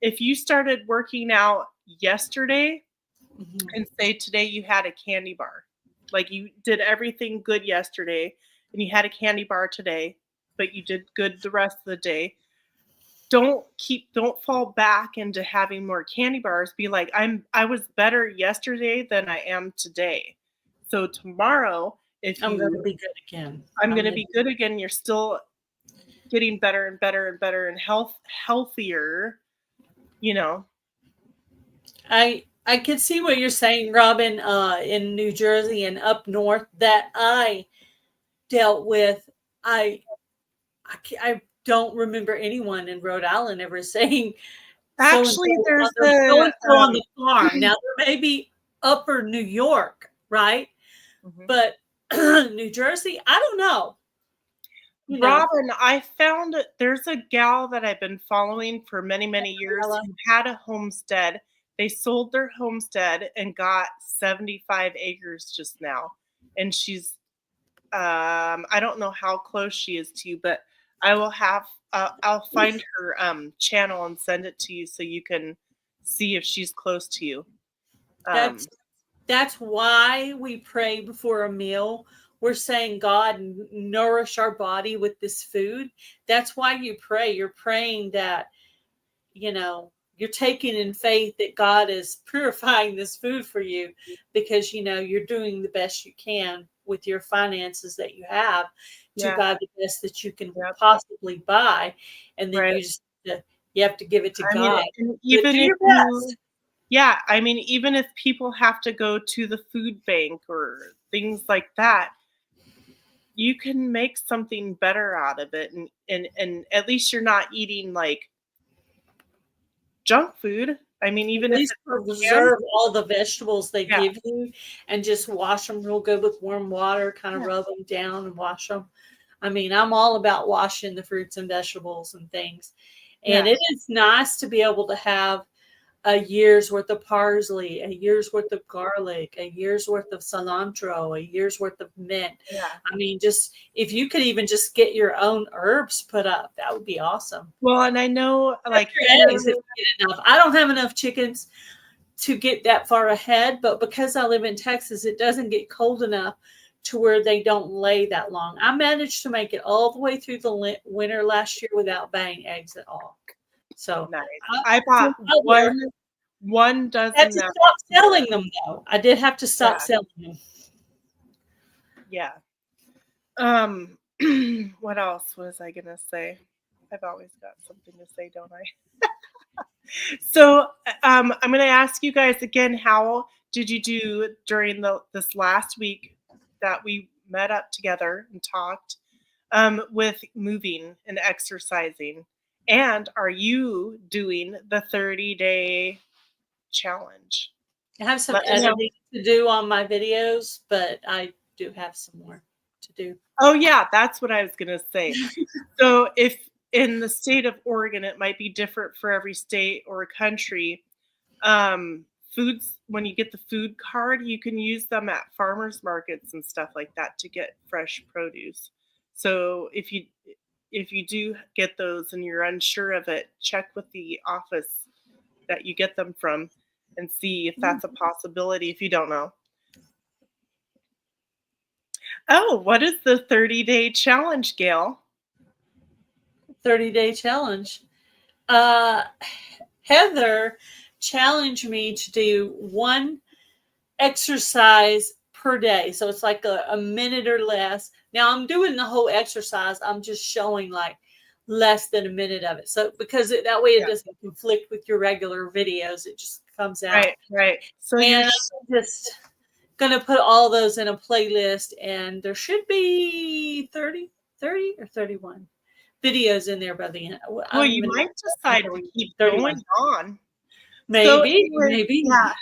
Speaker 2: if you started working out yesterday
Speaker 1: Mhm.
Speaker 2: and say today you had a candy bar, like you did everything good yesterday and you had a candy bar today, but you did good the rest of the day, don't fall back into having more candy bars. Be like, I was better yesterday than I am today. So tomorrow, if
Speaker 1: I'm going to
Speaker 2: you
Speaker 1: be good again.
Speaker 2: I'm
Speaker 1: I'm
Speaker 2: gonna
Speaker 1: going
Speaker 2: be
Speaker 1: to.
Speaker 2: good again, you're still getting better and better and better and healthier, you know.
Speaker 1: I can see what you're saying, Robin. In New Jersey and up north that I dealt with, I I don't remember anyone in Rhode Island ever saying so and
Speaker 2: Actually,
Speaker 1: so
Speaker 2: there's
Speaker 1: so
Speaker 2: a
Speaker 1: and so on the farm. Now there may be Upper New York, right?
Speaker 2: Mhm.
Speaker 1: But New Jersey, I don't know. You know,
Speaker 2: Robin, I found there's a gal that I've been following for many, many years
Speaker 1: Gabriella.
Speaker 2: who had a homestead. They sold their homestead and got 75 acres just now. And she's I don't know how close she is to you, but I will have I'll find her channel and send it to you so you can see if she's close to you.
Speaker 1: That's
Speaker 2: Um,
Speaker 1: that's why we pray before a meal. We're saying, God, nourish our body with this food. That's why you pray. You're praying that, you're taking in faith that God is purifying this food for you because, you're doing the best you can with your finances that you have to
Speaker 2: yeah,
Speaker 1: buy the best that you can
Speaker 2: yeah,
Speaker 1: possibly buy. And then
Speaker 2: right.
Speaker 1: you have to give it to
Speaker 2: I mean,
Speaker 1: God.
Speaker 2: and
Speaker 1: But
Speaker 2: even
Speaker 1: do
Speaker 2: if
Speaker 1: your
Speaker 2: you
Speaker 1: best.
Speaker 2: yeah, I mean, even if people have to go to the food bank or things like that, you can make something better out of it, and at least you're not eating, like, junk food. I mean,
Speaker 1: At
Speaker 2: even if
Speaker 1: least
Speaker 2: it's canned.
Speaker 1: preserve all the vegetables they
Speaker 2: Yeah,
Speaker 1: give you and just wash them real good with warm water, kind of
Speaker 2: yeah,
Speaker 1: rub them down and wash them. I mean, I'm all about washing the fruits and vegetables and things. And
Speaker 2: yeah.
Speaker 1: it is nice to be able to have a year's worth of parsley, a year's worth of garlic, a year's worth of cilantro, a year's worth of mint.
Speaker 2: Yeah.
Speaker 1: I mean, just if you could even just get your own herbs put up, that would be awesome.
Speaker 2: Well, and I know, like,
Speaker 1: Your
Speaker 2: here.
Speaker 1: eggs, if you get enough. I don't have enough chickens to get that far ahead, but because I live in Texas, it doesn't get cold enough to where they don't lay that long. I managed to make it all the way through the winter last year without buying eggs at all. So
Speaker 2: Nice.
Speaker 1: I,
Speaker 2: I
Speaker 1: so
Speaker 2: bought
Speaker 1: out there,
Speaker 2: one
Speaker 1: I had
Speaker 2: dozen
Speaker 1: to
Speaker 2: now.
Speaker 1: stop selling them though. I did have to
Speaker 2: Yeah,
Speaker 1: stop selling them.
Speaker 2: yeah. What else was I gonna say? I've always got something to say, don't I? So, I'm gonna ask you guys again, how did you do during this last week that we met up together and talked, with moving and exercising? And are you doing the 30-day challenge?
Speaker 1: I have some
Speaker 2: Let me know.
Speaker 1: editing to do on my videos, but I do have some more to do.
Speaker 2: Oh, yeah, that's what I was gonna say. So, if in the state of Oregon, it might be different for every state or country. Foods, when you get the food card, you can use them at farmers markets and stuff like that to get fresh produce. So, if you do get those and you're unsure of it, check with the office that you get them from and see if that's a possibility if you don't know. Oh, what is the 30-day challenge, Gail?
Speaker 1: 30-day challenge. Uh, Heather challenged me to do one exercise per day. So it's like a minute or less. Now I'm doing the whole exercise. I'm just showing like less than a minute of it. So because that way it
Speaker 2: Yeah,
Speaker 1: doesn't conflict with your regular videos. It just comes out.
Speaker 2: right, right. So
Speaker 1: And I'm just going to put all those in a playlist. And there should be 30 or 31 videos in there by the end. I
Speaker 2: well,
Speaker 1: don't
Speaker 2: you
Speaker 1: even
Speaker 2: might
Speaker 1: know.
Speaker 2: decide to keep
Speaker 1: 31.
Speaker 2: going on. So
Speaker 1: Maybe,
Speaker 2: anyways,
Speaker 1: maybe.
Speaker 2: yeah,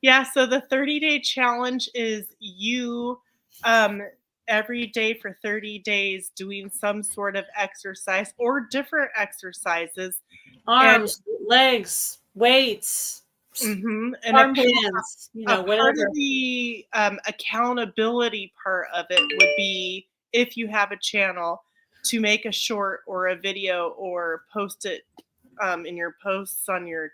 Speaker 2: yeah. So the 30-day challenge is you um, every day for 30 days doing some sort of exercise or different exercises, and
Speaker 1: Arms, legs, weights,
Speaker 2: and
Speaker 1: arm bands,
Speaker 2: a part
Speaker 1: whatever.
Speaker 2: of the accountability part of it would be, if you have a channel, to make a short or a video or post it in your posts on your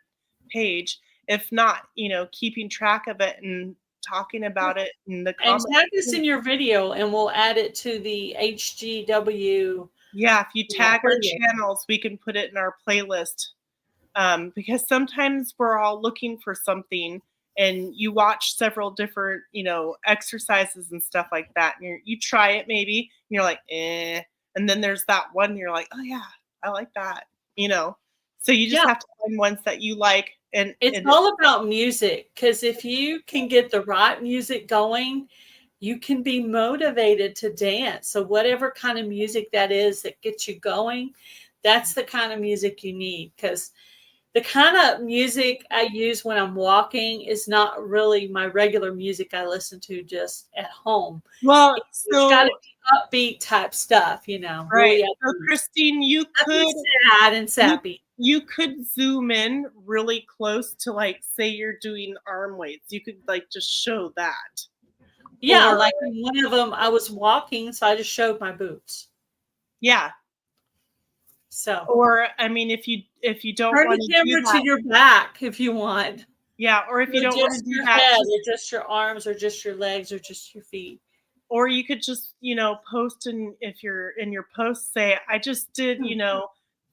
Speaker 2: page. If not, keeping track of it and talking about it in the
Speaker 1: And
Speaker 2: comments.
Speaker 1: tag us in your video and we'll add it to the HGW
Speaker 2: Yeah, if you tag our
Speaker 1: playlist.
Speaker 2: channels, we can put it in our playlist, because sometimes we're all looking for something, and you watch several different, exercises and stuff like that, and you try it maybe, and you're like, eh, and then there's that one you're like, oh yeah, I like that, So you just
Speaker 1: Yeah,
Speaker 2: have to find ones that you like, and
Speaker 1: it's all about music because if you can get the right music going, you can be motivated to dance. So whatever kind of music that is that gets you going, that's the kind of music you need because the kind of music I use when I'm walking is not really my regular music I listen to just at home.
Speaker 2: well,
Speaker 1: It's got to
Speaker 2: so
Speaker 1: be upbeat type stuff,
Speaker 2: right,
Speaker 1: really
Speaker 2: so
Speaker 1: upbeat.
Speaker 2: Christine,
Speaker 1: Nothing sad and
Speaker 2: you
Speaker 1: sappy.
Speaker 2: you could zoom in really close to, like, say you're doing arm weights. You could, like, just show that.
Speaker 1: Yeah,
Speaker 2: Or
Speaker 1: like in one of them, I was walking, so I just showed my boots.
Speaker 2: yeah.
Speaker 1: So
Speaker 2: Or I mean, if you don't
Speaker 1: turn
Speaker 2: want
Speaker 1: the
Speaker 2: to do
Speaker 1: camera
Speaker 2: that,
Speaker 1: to your back if you want.
Speaker 2: yeah. Or if you
Speaker 1: Or
Speaker 2: don't want to
Speaker 1: just
Speaker 2: do
Speaker 1: your
Speaker 2: that,
Speaker 1: head,
Speaker 2: just
Speaker 1: or just your arms, or just your legs, or just your feet.
Speaker 2: or you could just post, and if you're in your post, say, I just did
Speaker 1: Hmm.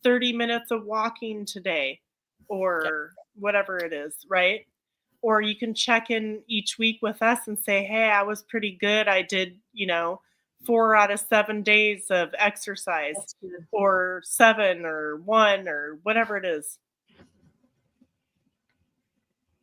Speaker 2: 30 minutes of walking today,
Speaker 1: Yeah.
Speaker 2: or whatever it is, right? Or you can check in each week with us and say, hey, I was pretty good. I did 4 out of 7 days of exercise,
Speaker 1: That's good.
Speaker 2: or 7 or 1 or whatever it is.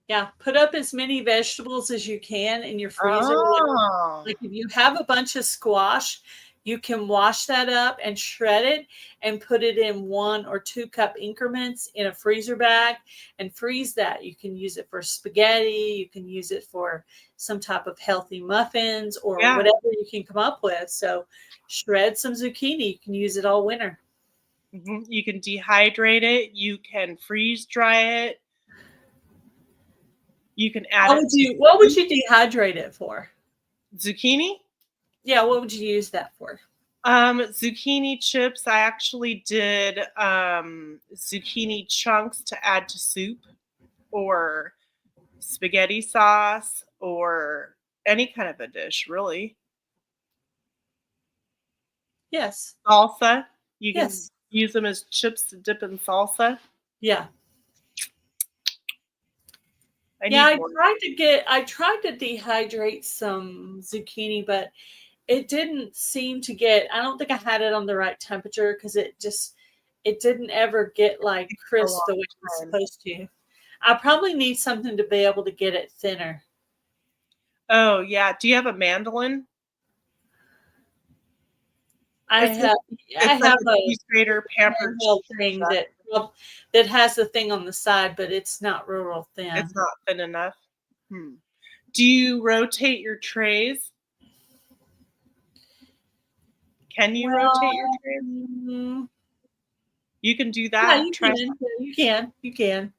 Speaker 1: Yeah, put up as many vegetables as you can in your freezer.
Speaker 2: Oh,
Speaker 1: Like if you have a bunch of squash, you can wash that up and shred it and put it in 1 or 2 cup increments in a freezer bag and freeze that. You can use it for spaghetti. You can use it for some type of healthy muffins or
Speaker 2: yeah.
Speaker 1: whatever you can come up with. So shred some zucchini. You can use it all winter.
Speaker 2: You can dehydrate it. You can freeze dry it. You can add it to
Speaker 1: What would
Speaker 2: soup.
Speaker 1: you dehydrate it for?
Speaker 2: Zucchini.
Speaker 1: Yeah, what would you use that for?
Speaker 2: Zucchini chips. I actually did zucchini chunks to add to soup, or spaghetti sauce, or any kind of a dish, really.
Speaker 1: Yes.
Speaker 2: Salsa. You can
Speaker 1: Yes.
Speaker 2: use them as chips to dip in salsa.
Speaker 1: Yeah.
Speaker 2: I
Speaker 1: Yeah,
Speaker 2: need more.
Speaker 1: I tried to dehydrate some zucchini, but it didn't seem to get, I don't think I had it on the right temperature because it didn't ever get like
Speaker 2: A
Speaker 1: crisp the
Speaker 2: long
Speaker 1: way it's
Speaker 2: time.
Speaker 1: supposed to. I probably need something to be able to get it thinner.
Speaker 2: Oh yeah. Do you have a mandolin?
Speaker 1: I
Speaker 2: It's like
Speaker 1: have I
Speaker 2: it's like
Speaker 1: have
Speaker 2: a
Speaker 1: a
Speaker 2: cheese grater pampered
Speaker 1: handheld
Speaker 2: chef.
Speaker 1: thing that has the thing on the side, but it's not real thin.
Speaker 2: It's not thin enough. Hmm. Do you rotate your trays? Can you rotate your
Speaker 1: Well,
Speaker 2: trays?
Speaker 1: mm,
Speaker 2: You can do
Speaker 1: yeah,
Speaker 2: that.
Speaker 1: you
Speaker 2: Try
Speaker 1: can.
Speaker 2: that.
Speaker 1: Yeah, you can. You can.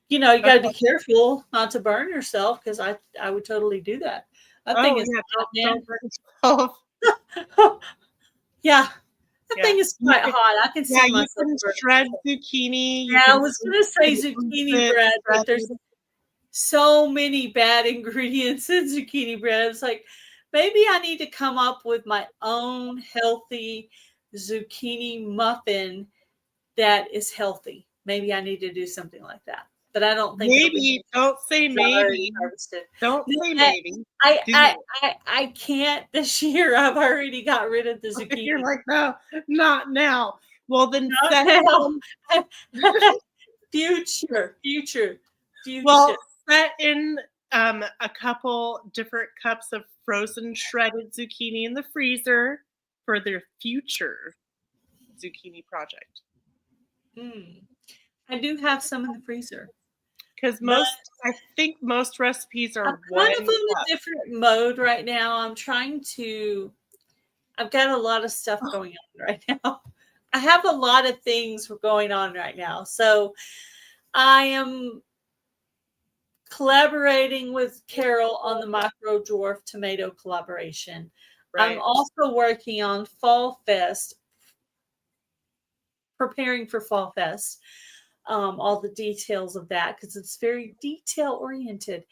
Speaker 1: You got to be
Speaker 2: Okay.
Speaker 1: careful not to burn yourself because I would totally do that. That thing
Speaker 2: Oh
Speaker 1: is
Speaker 2: yeah,
Speaker 1: hot,
Speaker 2: don't burn yourself.
Speaker 1: man. Yeah, that
Speaker 2: Yeah.
Speaker 1: thing is quite hot. I can
Speaker 2: Yeah,
Speaker 1: see
Speaker 2: you
Speaker 1: myself
Speaker 2: can
Speaker 1: burning
Speaker 2: shred
Speaker 1: myself.
Speaker 2: zucchini, you
Speaker 1: Yeah, I
Speaker 2: can
Speaker 1: was
Speaker 2: slice
Speaker 1: gonna say
Speaker 2: it
Speaker 1: zucchini
Speaker 2: into
Speaker 1: bread, but there's
Speaker 2: shredded.
Speaker 1: so many bad ingredients in zucchini bread. It's like maybe I need to come up with my own healthy zucchini muffin that is healthy. Maybe I need to do something like that. But I don't think it'll be
Speaker 2: Maybe. Don't say
Speaker 1: already
Speaker 2: maybe.
Speaker 1: harvested.
Speaker 2: Don't
Speaker 1: No,
Speaker 2: say maybe.
Speaker 1: I
Speaker 2: Do
Speaker 1: I
Speaker 2: it.
Speaker 1: I can't this year. I've already got rid of the
Speaker 2: You're
Speaker 1: zucchini.
Speaker 2: like, no, not now. Well, then
Speaker 1: Not
Speaker 2: set
Speaker 1: now.
Speaker 2: in.
Speaker 1: Future.
Speaker 2: Well, set in a couple different cups of frozen shredded zucchini in the freezer for their future zucchini project.
Speaker 1: Mm. I do have some in the freezer,
Speaker 2: Because
Speaker 1: but
Speaker 2: I think most recipes
Speaker 1: I'm
Speaker 2: are
Speaker 1: kind
Speaker 2: 1
Speaker 1: of in a
Speaker 2: cup.
Speaker 1: different mode right now. I've got a lot of stuff
Speaker 2: Oh,
Speaker 1: going on right now. I have a lot of things going on right now. So I am collaborating with Carol on the Micro Dwarf Tomato collaboration. I'm
Speaker 2: right.
Speaker 1: also working on Fall Fest, preparing for Fall Fest, all the details of that because it's very detail oriented.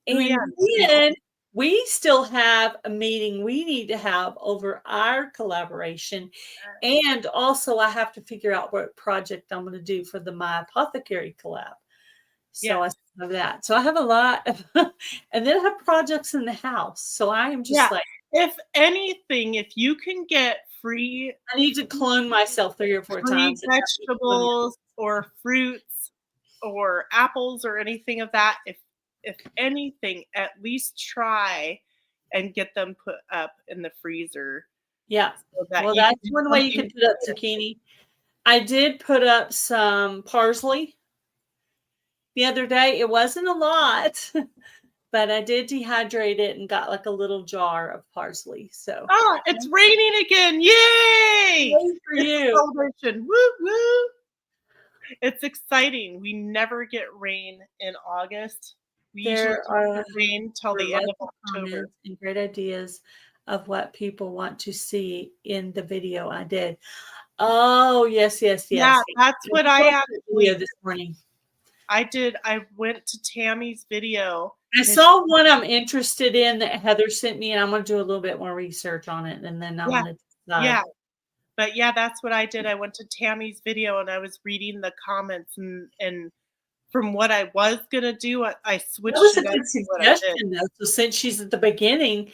Speaker 2: Oh, yeah.
Speaker 1: And then we still have a meeting we need to have over our collaboration. And also, I have to figure out what project I'm going to do for the My Apothecary collab. So I
Speaker 2: Yes.
Speaker 1: have that. So I have a lot of, and then I have projects in the house. So I am
Speaker 2: Yeah.
Speaker 1: just like,
Speaker 2: If anything, if you can get free
Speaker 1: I need to clone myself 3 or 4 times and have me clone it.
Speaker 2: vegetables or fruits or apples or anything of that, if anything, at least try and get them put up in the freezer
Speaker 1: Yeah.
Speaker 2: so that
Speaker 1: Well,
Speaker 2: you can
Speaker 1: that's
Speaker 2: do
Speaker 1: one way you
Speaker 2: something
Speaker 1: can put up
Speaker 2: with it.
Speaker 1: zucchini. I did put up some parsley the other day. It wasn't a lot, but I did dehydrate it and got like a little jar of parsley. So
Speaker 2: Oh, it's raining again. Yay!
Speaker 1: yay for
Speaker 2: It's a
Speaker 1: you.
Speaker 2: celebration. Woo woo. It's exciting. We never get rain in August. We usually
Speaker 1: There
Speaker 2: do
Speaker 1: are
Speaker 2: rain till the end
Speaker 1: lots
Speaker 2: of
Speaker 1: of
Speaker 2: October.
Speaker 1: comments and great ideas of what people want to see in the video I did. Oh, yes, yes,
Speaker 2: Yeah,
Speaker 1: yes.
Speaker 2: that's
Speaker 1: I
Speaker 2: what I
Speaker 1: posted a video
Speaker 2: actually
Speaker 1: this morning.
Speaker 2: I did. I went to Tammy's video.
Speaker 1: I
Speaker 2: And
Speaker 1: saw one I'm interested in that Heather sent me, and I'm gonna do a little bit more research on it, and then I'm
Speaker 2: yeah,
Speaker 1: gonna decide.
Speaker 2: yeah. But yeah, that's what I did. I went to Tammy's video and I was reading the comments and from what I was gonna do, I
Speaker 1: That
Speaker 2: switched
Speaker 1: was a
Speaker 2: it up
Speaker 1: good
Speaker 2: to what I did.
Speaker 1: suggestion, though. So since she's at the beginning,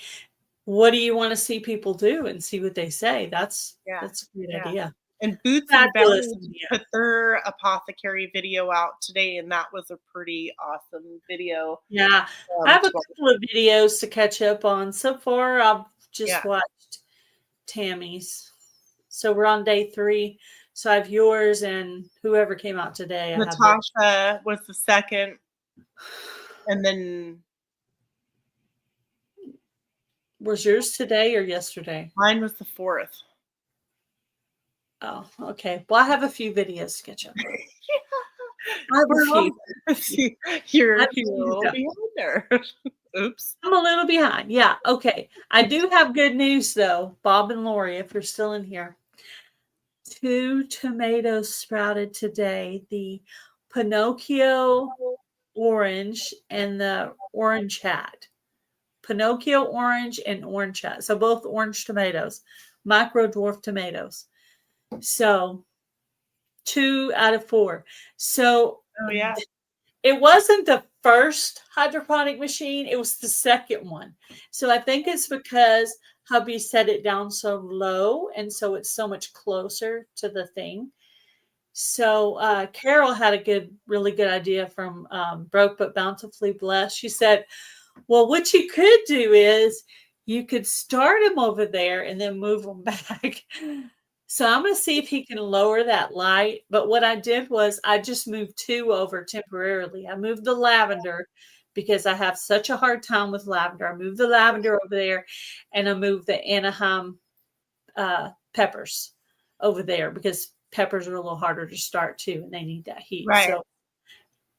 Speaker 1: what do you want to see people do and see what they say? That's
Speaker 2: Yeah,
Speaker 1: a great
Speaker 2: yeah.
Speaker 1: idea.
Speaker 2: And Boots and
Speaker 1: Fabulous
Speaker 2: Bounty
Speaker 1: idea.
Speaker 2: put their apothecary video out today, and that was a pretty awesome video.
Speaker 1: Yeah, I have a
Speaker 2: To
Speaker 1: couple of videos to catch up on. So far, I've just
Speaker 2: yeah.
Speaker 1: watched Tammy's. So we're on day 3. So I have yours and whoever came out today. I have their.
Speaker 2: Natasha was the second, and then
Speaker 1: Was yours today or yesterday?
Speaker 2: mine was the fourth.
Speaker 1: Oh, okay. Well, I have a few videos to catch up on. I have
Speaker 2: We're
Speaker 1: a
Speaker 2: all
Speaker 1: few.
Speaker 2: you're
Speaker 1: I
Speaker 2: a
Speaker 1: have a few to
Speaker 2: little
Speaker 1: go.
Speaker 2: behind there. Oops.
Speaker 1: I'm a little behind. Yeah. Okay. I do have good news though, Bob and Lori, if you're still in here. 2 tomatoes sprouted today. The Pinocchio orange and the orange hat. Pinocchio orange and orange hat. So both orange tomatoes, micro dwarf tomatoes. So 2 out of 4. So
Speaker 2: Oh yeah.
Speaker 1: it wasn't the first hydroponic machine, it was the second one. So I think it's because hubby set it down so low, and so it's so much closer to the thing. So Carol had a really good idea from Broke But Bountifully Blessed. She said, well, what you could do is you could start them over there and then move them back. So I'm going to see if he can lower that light. But what I did was I just moved 2 over temporarily. I moved the lavender because I have such a hard time with lavender. I moved the lavender over there, and I moved the Anaheim peppers over there because peppers are a little harder to start too, and they need that heat.
Speaker 2: Right.
Speaker 1: So,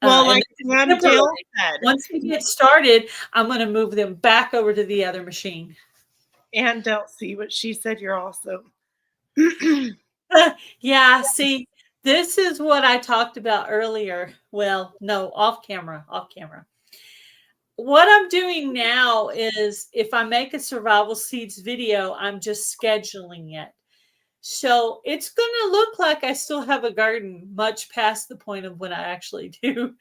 Speaker 2: Well,
Speaker 1: and
Speaker 2: like Dale said,
Speaker 1: once we get started, I'm going to move them back over to the other machine.
Speaker 2: and Dale, see what she said. You're also.
Speaker 1: Yeah, see, this is what I talked about earlier. Well, no, off camera. What I'm doing now is if I make a survival seeds video, I'm just scheduling it. So it's going to look like I still have a garden much past the point of when I actually do,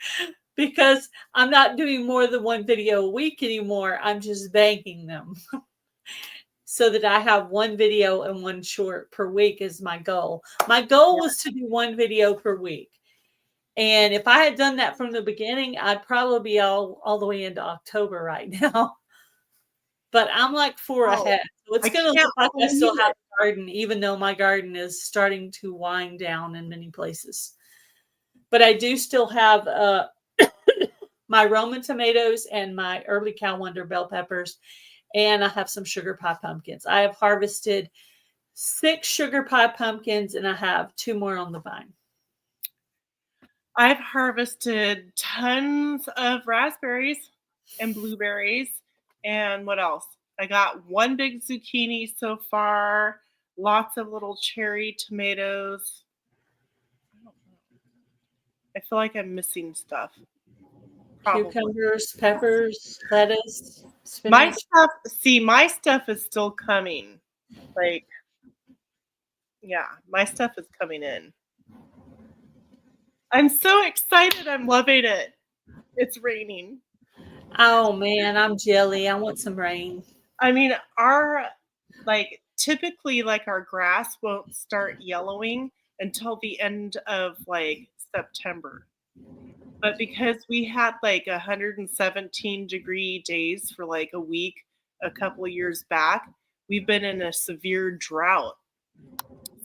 Speaker 1: because I'm not doing more than one video a week anymore. I'm just banking them so that I have one video and one short per week is my goal. My goal was to do one video per week. And if I had done that from the beginning, I'd probably be all the way into October right now. But I'm like 4 ahead. So it's going to look like I still have a garden, even though my garden is starting to wind down in many places. But I do still have my Roman tomatoes and my early Cow Wonder bell peppers. And I have some sugar pie pumpkins. I have harvested 6 sugar pie pumpkins, and I have 2 more on the vine.
Speaker 2: I've harvested tons of raspberries and blueberries. And what else? I got 1 big zucchini so far, lots of little cherry tomatoes. I feel like I'm missing stuff. Probably.
Speaker 1: Cucumbers, peppers, lettuce,
Speaker 2: My
Speaker 1: spinach.
Speaker 2: my stuff is still coming. Like, yeah, my stuff is coming in. I'm so excited. I'm loving it. It's raining.
Speaker 1: Oh man, I'm jelly. I want some rain.
Speaker 2: I mean, typically our grass won't start yellowing until the end of September. But because we had 117-degree days for a week a couple of years back, we've been in a severe drought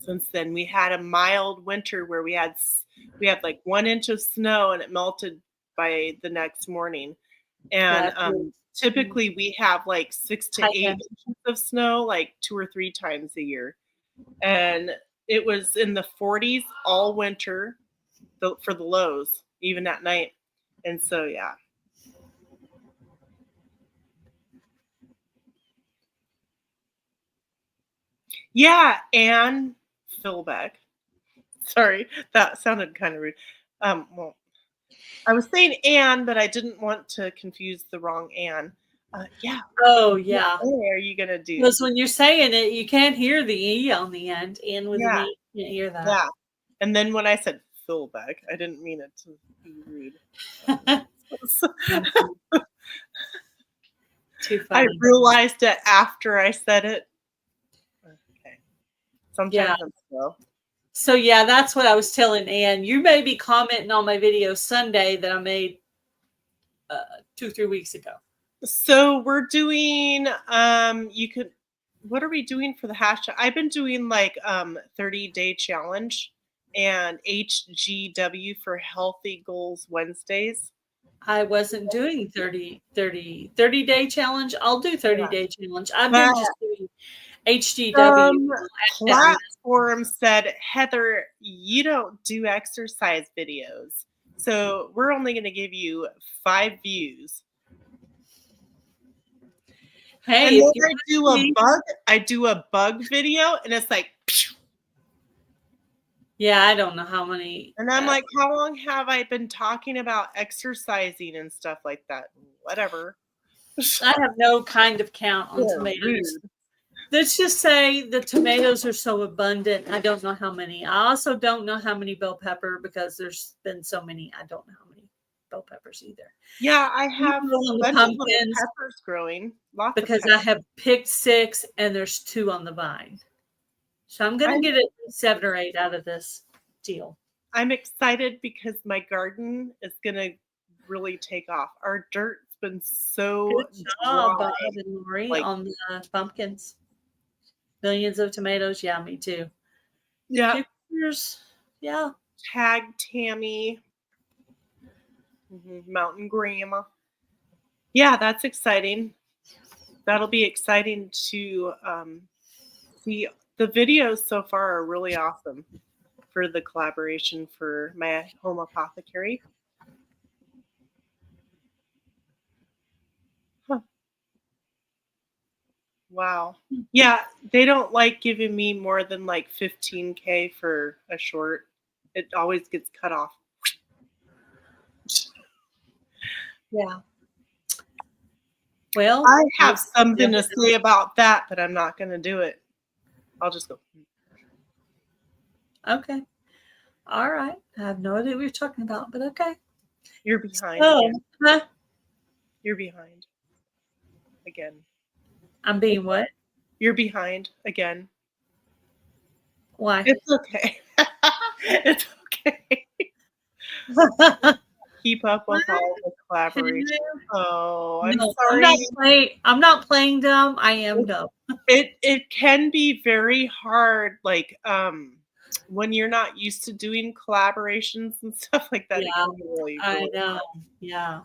Speaker 2: since then. We had a mild winter where we had 1 inch of snow and it melted by the next morning. And typically we have 6 to 8 inches of snow 2 or 3 times a year. And it was in the 40s all winter for the lows, even at night. And so, yeah. Yeah, Anne Philbeck. Sorry, that sounded kind of rude. Well, I was saying Anne, but I didn't want to confuse the wrong Anne. Yeah,
Speaker 1: Oh,
Speaker 2: what
Speaker 1: yeah.
Speaker 2: A are you gonna do?
Speaker 1: Because when you're saying it, you can't hear the E on the end. And with an
Speaker 2: Yeah,
Speaker 1: E, you can't hear that.
Speaker 2: yeah. And then when I said Philbeck, I didn't mean it to be rude.
Speaker 1: Too
Speaker 2: I
Speaker 1: funny.
Speaker 2: realized it after I said it. Okay.
Speaker 1: Yeah.
Speaker 2: Sometimes I'm slow.
Speaker 1: So yeah, that's what I was telling Ann. You may be commenting on my video Sunday that I made 2-3 weeks ago.
Speaker 2: So we're doing you could what are we doing for the hashtag? I've been doing like 30-day challenge and HGW for Healthy Goals Wednesdays.
Speaker 1: I wasn't doing 30-day challenge. I'll do 30-day challenge. I've
Speaker 2: But
Speaker 1: been just doing HGW.
Speaker 2: some
Speaker 1: at me.
Speaker 2: platform said, Heather, you don't do exercise videos. So we're only going to give you 5 views.
Speaker 1: Hey,
Speaker 2: And
Speaker 1: if
Speaker 2: then
Speaker 1: you want me-
Speaker 2: I do a bug video and it's like,
Speaker 1: yeah, I don't know how many.
Speaker 2: and I'm like, how long have I been talking about exercising and stuff like that? Whatever.
Speaker 1: I have no kind of count on
Speaker 2: Yeah,
Speaker 1: tomatoes.
Speaker 2: rude.
Speaker 1: Let's just say the tomatoes are so abundant. I don't know how many. I also don't know how many bell pepper because there's been so many. I don't know how many bell peppers either.
Speaker 2: Yeah, I have
Speaker 1: On
Speaker 2: a
Speaker 1: the
Speaker 2: bunch of little
Speaker 1: pumpkins
Speaker 2: peppers growing. Lots
Speaker 1: because
Speaker 2: of
Speaker 1: I
Speaker 2: peppers.
Speaker 1: have picked 6 and there's 2 on the vine. So I'm going to get it 7 or 8 out of this deal.
Speaker 2: I'm excited because my garden is going to really take off. Our dirt's been so
Speaker 1: Good job,
Speaker 2: dry.
Speaker 1: Bob and Lori,
Speaker 2: Like,
Speaker 1: on the pumpkins. Millions of tomatoes. Yeah, me too.
Speaker 2: yeah,
Speaker 1: Cucumbers. Yeah.
Speaker 2: tag Tammy, Mountain Grandma. Yeah, that's exciting. That'll be exciting to see. The videos so far are really awesome for the collaboration for my home apothecary. Huh. Wow. Yeah, they don't like giving me more than like 15K for a short. It always gets cut off.
Speaker 1: Yeah. Well,
Speaker 2: I have something to say about that, but I'm not going to do it. I'll just go.
Speaker 1: Okay. All right. I have no idea what you're talking about, but okay.
Speaker 2: You're behind
Speaker 1: Oh,
Speaker 2: again.
Speaker 1: huh?
Speaker 2: You're behind again.
Speaker 1: I'm being what?
Speaker 2: You're behind again.
Speaker 1: Why?
Speaker 2: It's okay. It's okay. Keep up with all the collaboration. Oh, I'm
Speaker 1: No,
Speaker 2: sorry.
Speaker 1: I'm not playing dumb. I am dumb.
Speaker 2: It can be very hard, like when you're not used to doing collaborations and stuff like that. It
Speaker 1: Yeah,
Speaker 2: can be really,
Speaker 1: I
Speaker 2: really
Speaker 1: know.
Speaker 2: hard.
Speaker 1: Yeah.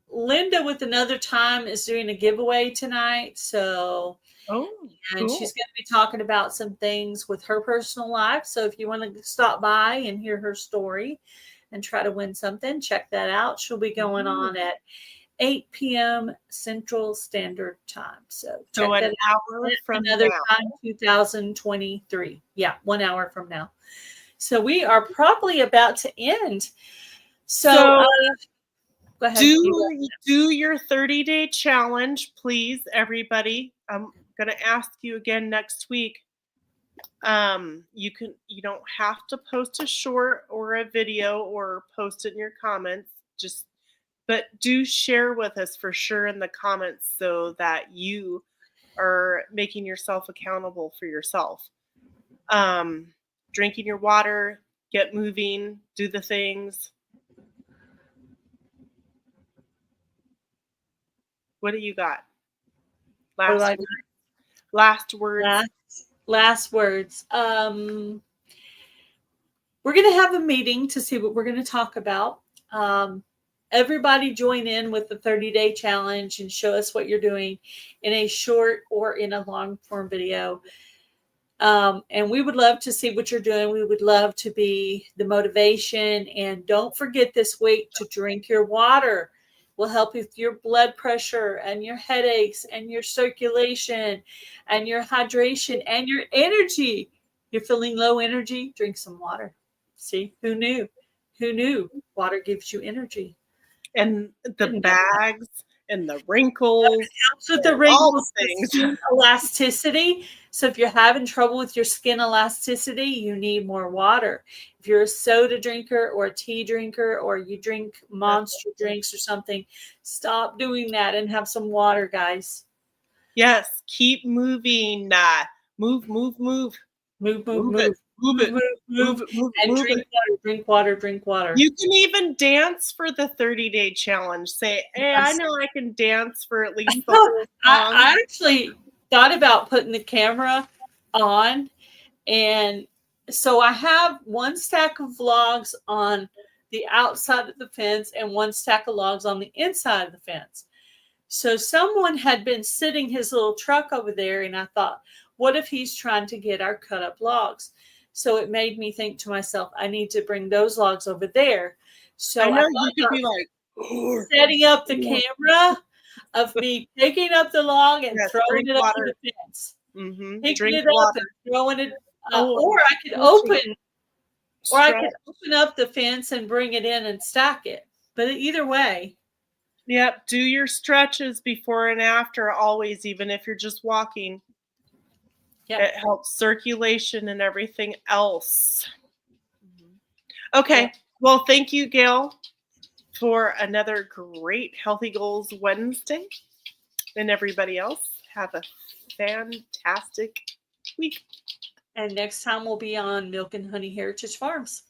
Speaker 1: Linda with Another Time is doing a giveaway tonight. So,
Speaker 2: Oh,
Speaker 1: and
Speaker 2: cool.
Speaker 1: she's going to be talking about some things with her personal life. So if you want to stop by and hear her story and try to win something, check that out. She'll be going on at 8 p.m. Central Standard Time. So check
Speaker 2: So an
Speaker 1: that
Speaker 2: hour
Speaker 1: out.
Speaker 2: from
Speaker 1: Another
Speaker 2: now.
Speaker 1: Time 2023. Yeah, 1 hour from now. So we are probably about to end. So go ahead.
Speaker 2: Do your 30-day challenge, please, everybody. I'm gonna ask you again next week. You don't have to post a short or a video or post it in your comments. But do share with us for sure in the comments so that you are making yourself accountable for yourself. Drinking your water, get moving, do the things. What do you got? Last words.
Speaker 1: Last words. We're going to have a meeting to see what we're going to talk about. Everybody join in with the 30-day challenge and show us what you're doing in a short or in a long form video. And we would love to see what you're doing. We would love to be the motivation. And don't forget this week to drink your water. will help with your blood pressure and your headaches and your circulation and your hydration and your energy. You're feeling low energy, drink some water. See, who knew? Who knew water gives you energy?
Speaker 2: And the
Speaker 1: Didn't know that.
Speaker 2: bags and the wrinkles,
Speaker 1: Helps with the
Speaker 2: all
Speaker 1: wrinkles,
Speaker 2: the
Speaker 1: the
Speaker 2: things.
Speaker 1: skin elasticity. So if you're having trouble with your skin elasticity, you need more water. If you're a soda drinker or a tea drinker or you drink monster drinks or something, stop doing that and have some water, guys.
Speaker 2: Yes, keep moving. Move, move, move.
Speaker 1: Move, move,
Speaker 2: Move
Speaker 1: move.
Speaker 2: it. Move
Speaker 1: Move,
Speaker 2: it.
Speaker 1: move,
Speaker 2: Move
Speaker 1: move.
Speaker 2: it. Move it.
Speaker 1: And
Speaker 2: Move
Speaker 1: drink
Speaker 2: it.
Speaker 1: water, drink water, drink water.
Speaker 2: You can even dance for the 30-day challenge. Say, hey, I
Speaker 1: Yes.
Speaker 2: know I can dance for at least the whole song.
Speaker 1: I actually thought about putting the camera on, and so I have one stack of logs on the outside of the fence and one stack of logs on the inside of the fence. So someone had been sitting his little truck over there, and I thought, what if he's trying to get our cut up logs? So it made me think to myself, I need to bring those logs over there. So
Speaker 2: I know
Speaker 1: thought
Speaker 2: you could be
Speaker 1: about
Speaker 2: like,
Speaker 1: setting up the camera of me picking up the log and
Speaker 2: yes,
Speaker 1: throwing
Speaker 2: drink
Speaker 1: it over
Speaker 2: water.
Speaker 1: the fence.
Speaker 2: Mm-hmm.
Speaker 1: Picking
Speaker 2: Drink
Speaker 1: it up
Speaker 2: water.
Speaker 1: and throwing it,
Speaker 2: Oh,
Speaker 1: or I could
Speaker 2: stretching.
Speaker 1: open up the fence and bring it in and stack it. But either way,
Speaker 2: Yep, do your stretches before and after always, even if you're just walking.
Speaker 1: yeah.
Speaker 2: It helps circulation and everything else. Okay,
Speaker 1: Yeah.
Speaker 2: well, thank you, Gail, for another great Healthy Goals Wednesday. And everybody else, have a fantastic week.
Speaker 1: And next time we'll be on Milk and Honey Heritage Farms.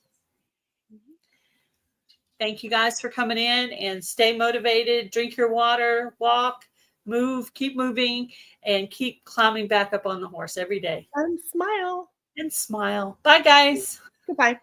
Speaker 1: Thank you guys for coming in, and stay motivated, drink your water, walk, move, keep moving, and keep climbing back up on the horse every day.
Speaker 2: And smile.
Speaker 1: And smile. Bye, guys.
Speaker 2: Goodbye.